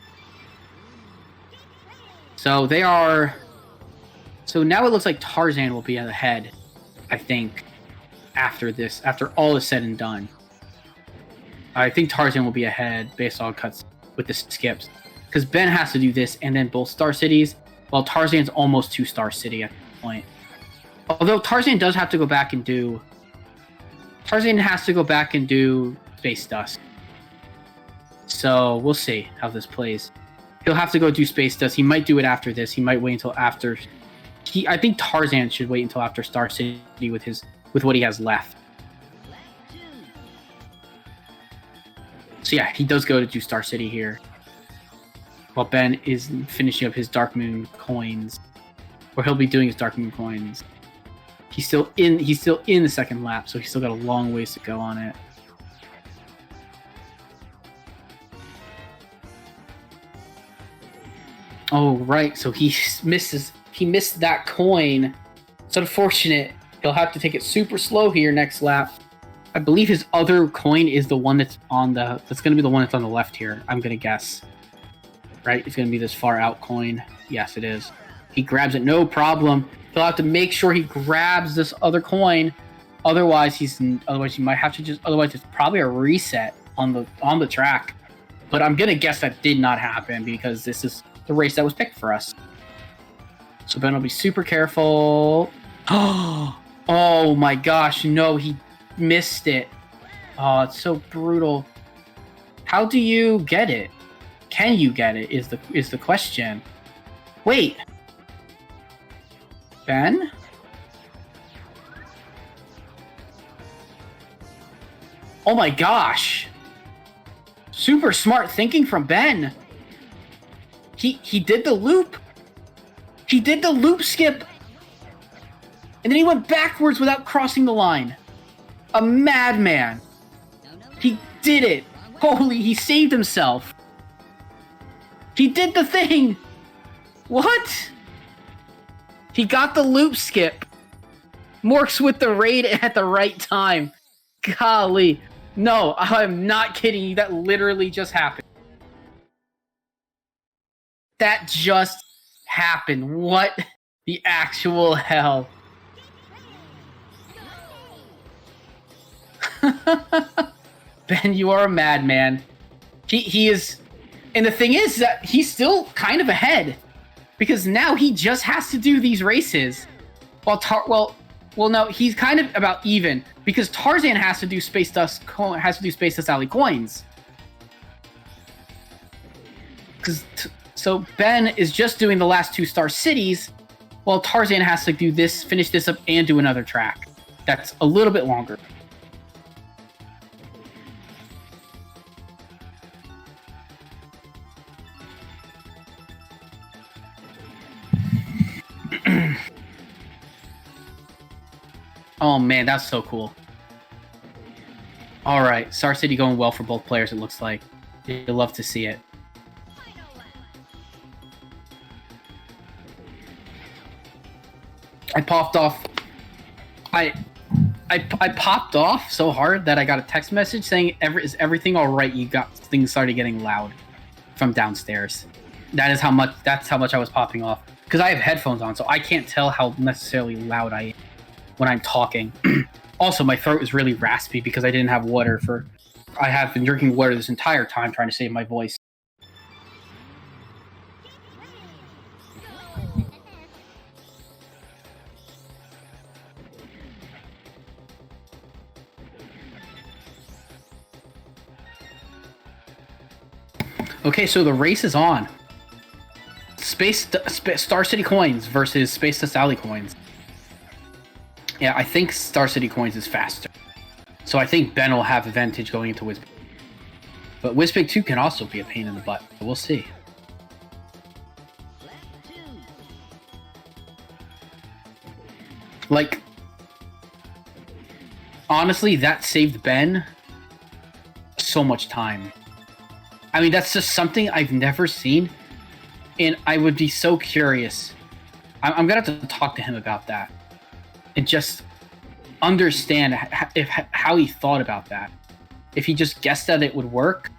[SPEAKER 2] So they are... So now it looks like Tarzan will be ahead, I think, after this. After all is said and done. I think Tarzan will be ahead based on cuts with the skips. Because Ben has to do this and then both Star Cities, while Tarzan's almost 2 Star City at this point. Although Tarzan does have to go back and do... Tarzan has to go back and do Space Dust. So we'll see how this plays. He'll have to go do Space Dust. He might do it after this. He might wait until after... I think Tarzan should wait until after Star City with what he has left. So yeah, he does go to do Star City here. While Ben is finishing up his Dark Moon coins. Or he'll be doing his Dark Moon coins. He's still in the second lap, so he's still got a long ways to go on it. Oh right, so he missed that coin. It's unfortunate. He'll have to take it super slow here next lap. I believe his other coin is the one that's gonna be the one that's on the left here, I'm gonna guess. Right? It's gonna be this far out coin. Yes, it is. He grabs it, no problem. He'll have to make sure he grabs this other coin. Otherwise he might have to just it's probably a reset on the track. But I'm gonna guess that did not happen because this is the race that was picked for us. So Ben will be super careful. Oh my gosh, no, he missed it. Oh, it's so brutal. How do you get it? Can you get it is the question. Wait. Ben? Oh my gosh. Super smart thinking from Ben. He did the loop. He did the loop skip. And then he went backwards without crossing the line. A madman. He did it. Holy, he saved himself. He did the thing. What? He got the loop skip. Morks with the raid at the right time. Golly. No, I'm not kidding you. That literally just happened. That just happened. What the actual hell? Ben, you are a madman. He is... And the thing is that he's still kind of ahead. Because now he just has to do these races. Well, no, he's kind of about even. Because Tarzan has to do Space Dust Alley coins. So Ben is just doing the last 2 Star Cities, while Tarzan has to do this, finish this up, and do another track. That's a little bit longer. Oh man, that's so cool. Alright, Star City going well for both players, it looks like. You'll love to see it. I popped off. I popped off so hard that I got a text message saying, "Is everything all right?" Things started getting loud from downstairs. That's how much I was popping off. because I have headphones on, so I can't tell how necessarily loud I am when I'm talking. Also, my throat is really raspy because I didn't have water for... I have been drinking water this entire time trying to save my voice. Okay, so the race is on. Star City Coins versus Space Dust Alley Coins. Yeah, I think Star City Coins is faster. So I think Ben will have advantage going into Whizbig. But Whizbig 2 can also be a pain in the butt. We'll see. Like, honestly, that saved Ben so much time. I mean, that's just something I've never seen. And I would be so curious. I'm going to have to talk to him about that. And just understand how he thought about that. If he just guessed that it would work.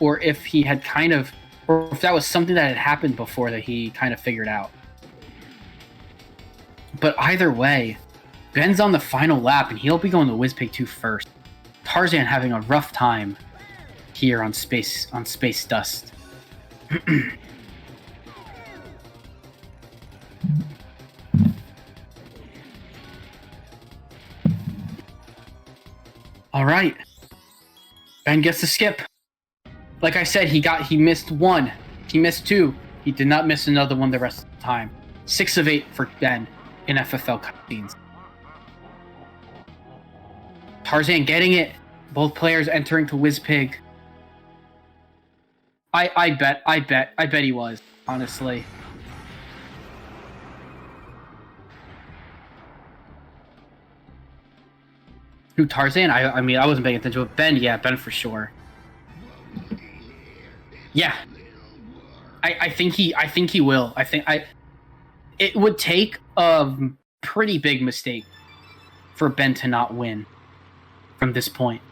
[SPEAKER 2] Or if he had kind of... Or if that was something that had happened before that he kind of figured out. But either way, Ben's on the final lap and he'll be going to Whizbig 2 first. Tarzan having a rough time here on Space Dust. All right. Ben gets the skip. Like I said, he missed one. He missed two. He did not miss another one the rest of the time. 6 of 8 for Ben in FFL cutscenes. Tarzan getting it. Both players entering to Whizpig. I bet he was, honestly. Who, Tarzan? I mean, I wasn't paying attention, but Ben, yeah, Ben for sure. Yeah. I think he will. It would take a pretty big mistake for Ben to not win from this point.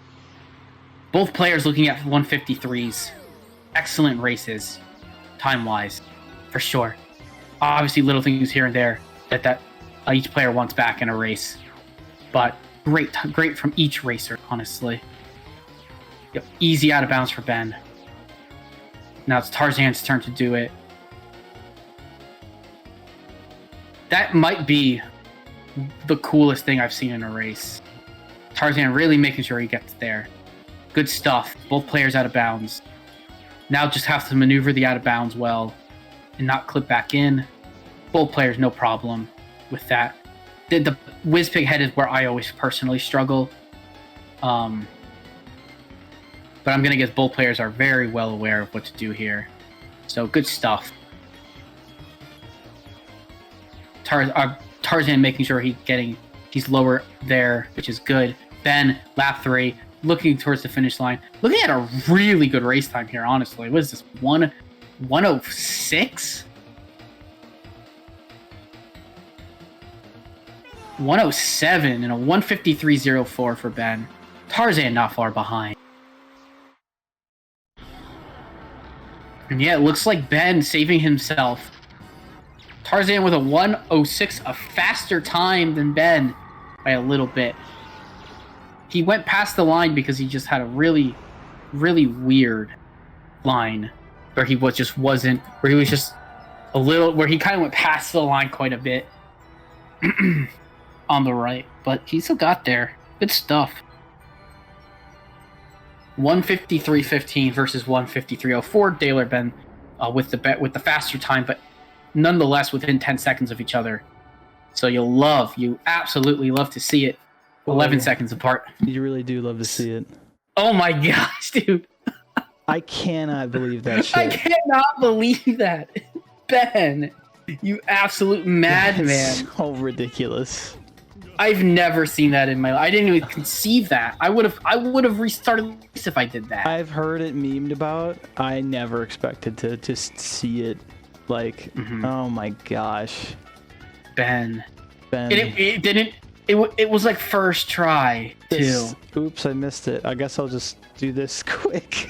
[SPEAKER 2] Both players looking at 153s. Excellent races, time-wise, for sure. Obviously, little things here and there that each player wants back in a race. But great from each racer, honestly. Yep, easy out of bounds for Ben. Now it's Tarzan's turn to do it. That might be the coolest thing I've seen in a race. Tarzan really making sure he gets there. Good stuff. Both players out of bounds. Now just have to maneuver the out of bounds well and not clip back in. Both players, no problem with that. The Whizpig head is where I always personally struggle. But I'm going to guess both players are very well aware of what to do here. So good stuff. Tarzan making sure he's lower there, which is good. Ben, lap 3, looking towards the finish line. Looking at a really good race time here, honestly. What is this, 106? 107 and a 153.04 for Ben. Tarzan not far behind. And yeah, it looks like Ben saving himself. Tarzan with a 106, a faster time than Ben by a little bit. He went past the line because he just had a really, really weird line where he was just a little, where he kind of went past the line quite a bit on the right, but he still got there. Good stuff. 153.15 versus 153.04. Dalerben with the faster time, but nonetheless within 10 seconds of each other. So you absolutely love to see it. 11 seconds apart.
[SPEAKER 1] You really do love to see it.
[SPEAKER 2] Oh my gosh, dude.
[SPEAKER 1] I cannot believe that shit.
[SPEAKER 2] I cannot believe that. Ben, you absolute madman.
[SPEAKER 1] So ridiculous.
[SPEAKER 2] I've never seen that in my life. I didn't even conceive that. I would have restarted this if I did that.
[SPEAKER 1] I've heard it memed about. I never expected to just see it. Like, oh my gosh.
[SPEAKER 2] Ben. It didn't. It was like first try too.
[SPEAKER 1] Oops, I missed it. I guess I'll just do this quick.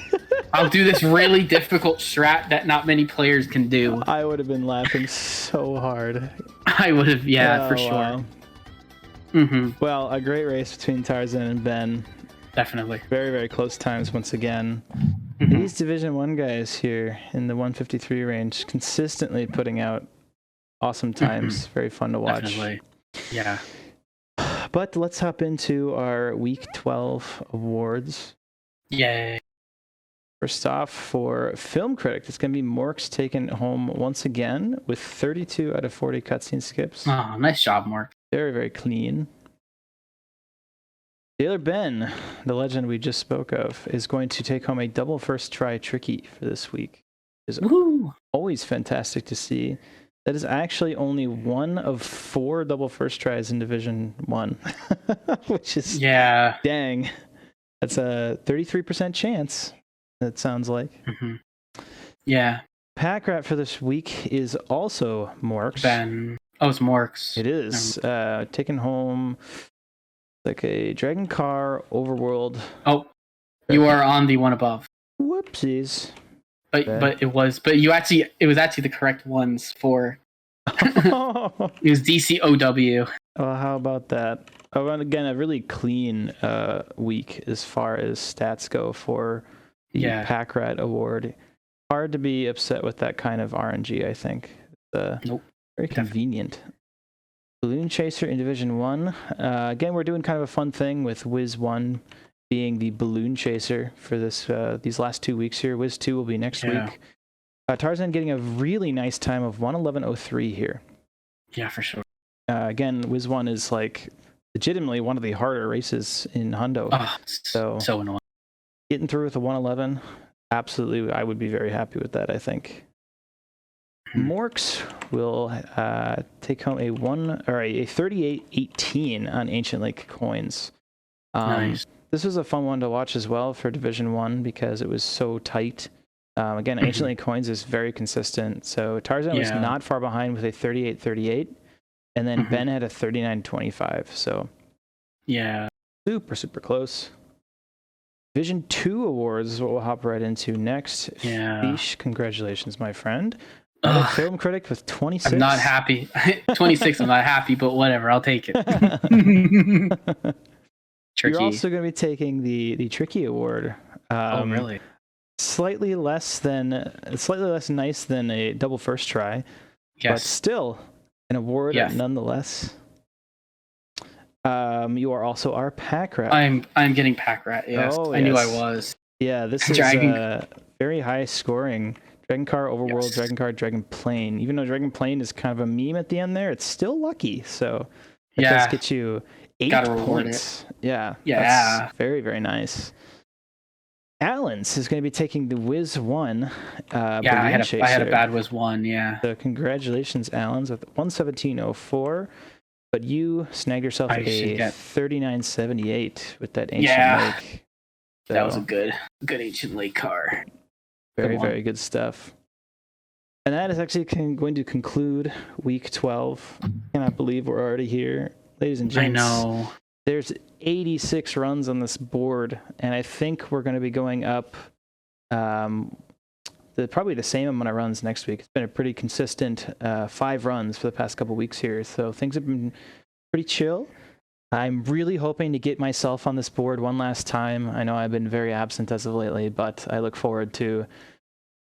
[SPEAKER 2] I'll do this really difficult strat that not many players can do.
[SPEAKER 1] I would have been laughing so hard.
[SPEAKER 2] I would have, yeah, for sure.
[SPEAKER 1] Wow. Well, a great race between Tarzan and Ben.
[SPEAKER 2] Definitely.
[SPEAKER 1] Very, very close times once again. These Division 1 guys here in the 153 range consistently putting out awesome times. Very fun to watch.
[SPEAKER 2] Definitely. Yeah.
[SPEAKER 1] But let's hop into our Week 12 awards.
[SPEAKER 2] Yay.
[SPEAKER 1] First off, for Film Critic, it's going to be Morks taking home once again with 32 out of 40 cutscene skips.
[SPEAKER 2] Oh, nice job, Mark.
[SPEAKER 1] Very, very clean. Taylor Ben, the legend we just spoke of, is going to take home a double first try tricky for this week. It's always fantastic to see. That is actually only one of 4 double first tries in Division 1, which is, dang. That's a 33% chance, that sounds like.
[SPEAKER 2] Yeah.
[SPEAKER 1] Pack rat for this week is also Morks.
[SPEAKER 2] Ben. Oh, it's Morks.
[SPEAKER 1] It is. Taking home like a Dragon Car Overworld.
[SPEAKER 2] Oh, you are on the one above.
[SPEAKER 1] Whoopsies.
[SPEAKER 2] But it was actually the correct ones for it was DCOW.
[SPEAKER 1] Oh, how about that? Oh, and again, a really clean week as far as stats go for the Pack Rat Award. Hard to be upset with that kind of RNG, I think.
[SPEAKER 2] Nope.
[SPEAKER 1] Very convenient. Balloon Chaser in Division 1. Again, we're doing kind of a fun thing with Wiz 1 being the Balloon Chaser for these last 2 weeks here. Wiz 2 will be next week. Tarzan getting a really nice time of 1:11:03 here. Yeah,
[SPEAKER 2] for sure.
[SPEAKER 1] Again, Wiz 1 is like legitimately one of the harder races in Hundo.
[SPEAKER 2] Oh, so annoying.
[SPEAKER 1] Getting through with a 1:11, absolutely, I would be very happy with that, I think. Morks will take home a 38-18 on Ancient Lake coins.
[SPEAKER 2] Nice.
[SPEAKER 1] This was a fun one to watch as well for Division 1 because it was so tight. Again, Ancient Lake coins is very consistent. So Tarzan was not far behind with a 38-38, and then Ben had a 39-25. So super, super close. Division 2 awards is what we'll hop right into next. Fish, congratulations, my friend. Another Film Critic with 26.
[SPEAKER 2] I'm not happy. 26, I'm not happy, but whatever, I'll take it. Tricky.
[SPEAKER 1] You're also going to be taking the Tricky Award.
[SPEAKER 2] Oh, really?
[SPEAKER 1] Slightly less nice than a double first try, but still an award nonetheless. You are also our Pack Rat.
[SPEAKER 2] I'm getting Pack Rat. Yes, I knew I was.
[SPEAKER 1] Yeah, this is very high scoring. Dragon Car Overworld, Dragon Car, Dragon Plane. Even though Dragon Plane is kind of a meme at the end there, it's still lucky. So it does get you 8 points. Yeah. That's very, very nice. Alan's is going to be taking the Wiz 1.
[SPEAKER 2] I had a bad Wiz 1,
[SPEAKER 1] So congratulations, Alan's, with 117.04. But you snagged yourself a 39.78 with that Ancient Lake. So,
[SPEAKER 2] that was a good Ancient Lake car.
[SPEAKER 1] Very, very good stuff. And that is actually going to conclude Week 12. I cannot believe we're already here. Ladies and gents,
[SPEAKER 2] I know.
[SPEAKER 1] There's 86 runs on this board, and I think we're going to be going up probably the same amount of runs next week. It's been a pretty consistent 5 runs for the past couple weeks here, so things have been pretty chill. I'm really hoping to get myself on this board one last time. I know I've been very absent as of lately, but I look forward to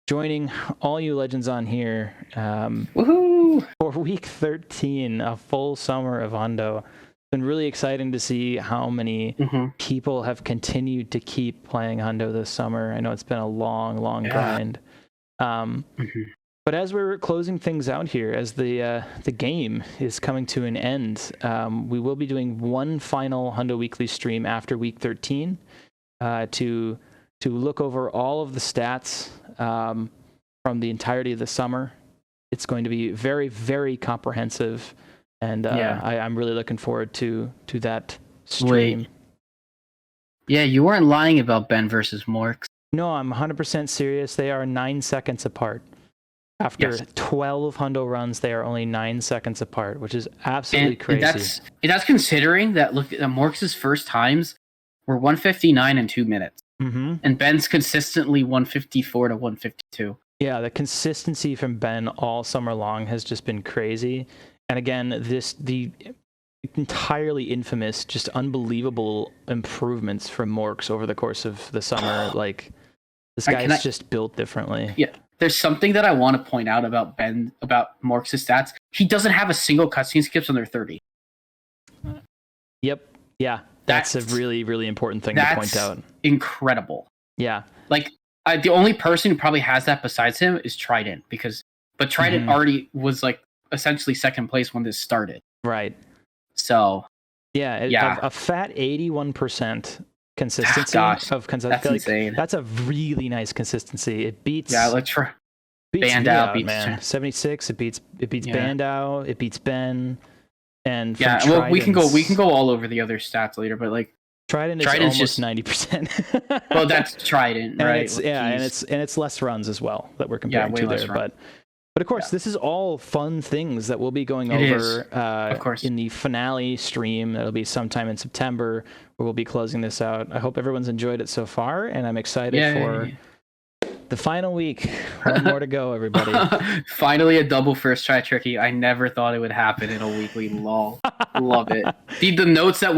[SPEAKER 1] joining all you legends on here for Week 13, a full summer of Hundo. It's been really exciting to see how many people have continued to keep playing Hundo this summer. I know it's been a long, long grind. But as we're closing things out here, as the game is coming to an end, we will be doing one final Hundo Weekly stream after Week 13 to look over all of the stats from the entirety of the summer. It's going to be very, very comprehensive, and I'm really looking forward to that stream.
[SPEAKER 2] Wait. Yeah, you weren't lying about Ben versus Morks.
[SPEAKER 1] No, I'm 100% serious. They are 9 seconds apart. After 12 Hundo runs, they are only 9 seconds apart, which is absolutely crazy.
[SPEAKER 2] And that's considering that Morks' first times were 1:59 and 2 minutes. And Ben's consistently 154 to 152.
[SPEAKER 1] Yeah, the consistency from Ben all summer long has just been crazy. And again, the entirely infamous, just unbelievable improvements from Morks over the course of the summer. Like, this guy's just built differently.
[SPEAKER 2] Yeah. There's something that I want to point out about Ben, about Morks' stats. He doesn't have a single cutscene skips under 30.
[SPEAKER 1] Yep. Yeah. That's a really, really important thing to point out.
[SPEAKER 2] Incredible.
[SPEAKER 1] Yeah.
[SPEAKER 2] Like, the only person who probably has that besides him is Trident, but Trident already was like essentially second place when this started.
[SPEAKER 1] Right.
[SPEAKER 2] So.
[SPEAKER 1] Yeah. A fat 81% consistency of consistency.
[SPEAKER 2] That's insane.
[SPEAKER 1] That's a really nice consistency. It beats.
[SPEAKER 2] Yeah, let's try.
[SPEAKER 1] Beats
[SPEAKER 2] Bandau
[SPEAKER 1] beats man. 76. It beats Bandau. It beats Ben. And
[SPEAKER 2] well, we can go all over the other stats later, but like
[SPEAKER 1] Trident's almost just 90%.
[SPEAKER 2] Well, that's Trident, right?
[SPEAKER 1] And it's less runs as well that we're comparing to there. But of course, this is all fun things that we'll be going over
[SPEAKER 2] of course.
[SPEAKER 1] In the finale stream. That'll be sometime in September where we'll be closing this out. I hope everyone's enjoyed it so far, and I'm excited for the final week. One more to go, everybody.
[SPEAKER 2] Finally, a double first try tricky. I never thought it would happen in a weekly. Lol. Love it. The notes that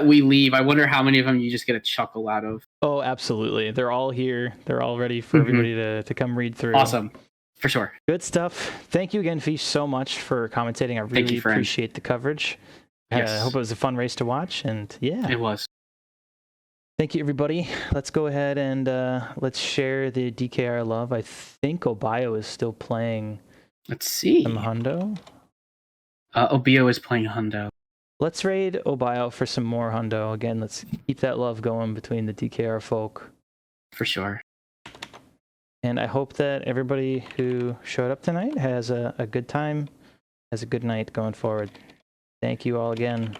[SPEAKER 2] we leave, I wonder how many of them you just get a chuckle out of.
[SPEAKER 1] Oh, absolutely. They're all here. They're all ready for everybody to come read through.
[SPEAKER 2] Awesome. For sure.
[SPEAKER 1] Good stuff. Thank you again, Fish, so much for commentating. I really appreciate the coverage. Yes. I hope it was a fun race to watch, and
[SPEAKER 2] it was.
[SPEAKER 1] Thank you, everybody. Let's go ahead and let's share the DKR love. I think Obio is still playing.
[SPEAKER 2] Let's see.
[SPEAKER 1] Some Hundo.
[SPEAKER 2] Obio is playing Hundo.
[SPEAKER 1] Let's raid Obio for some more Hundo. Again, let's keep that love going between the DKR folk.
[SPEAKER 2] For sure.
[SPEAKER 1] And I hope that everybody who showed up tonight has a good time, has a good night going forward. Thank you all again.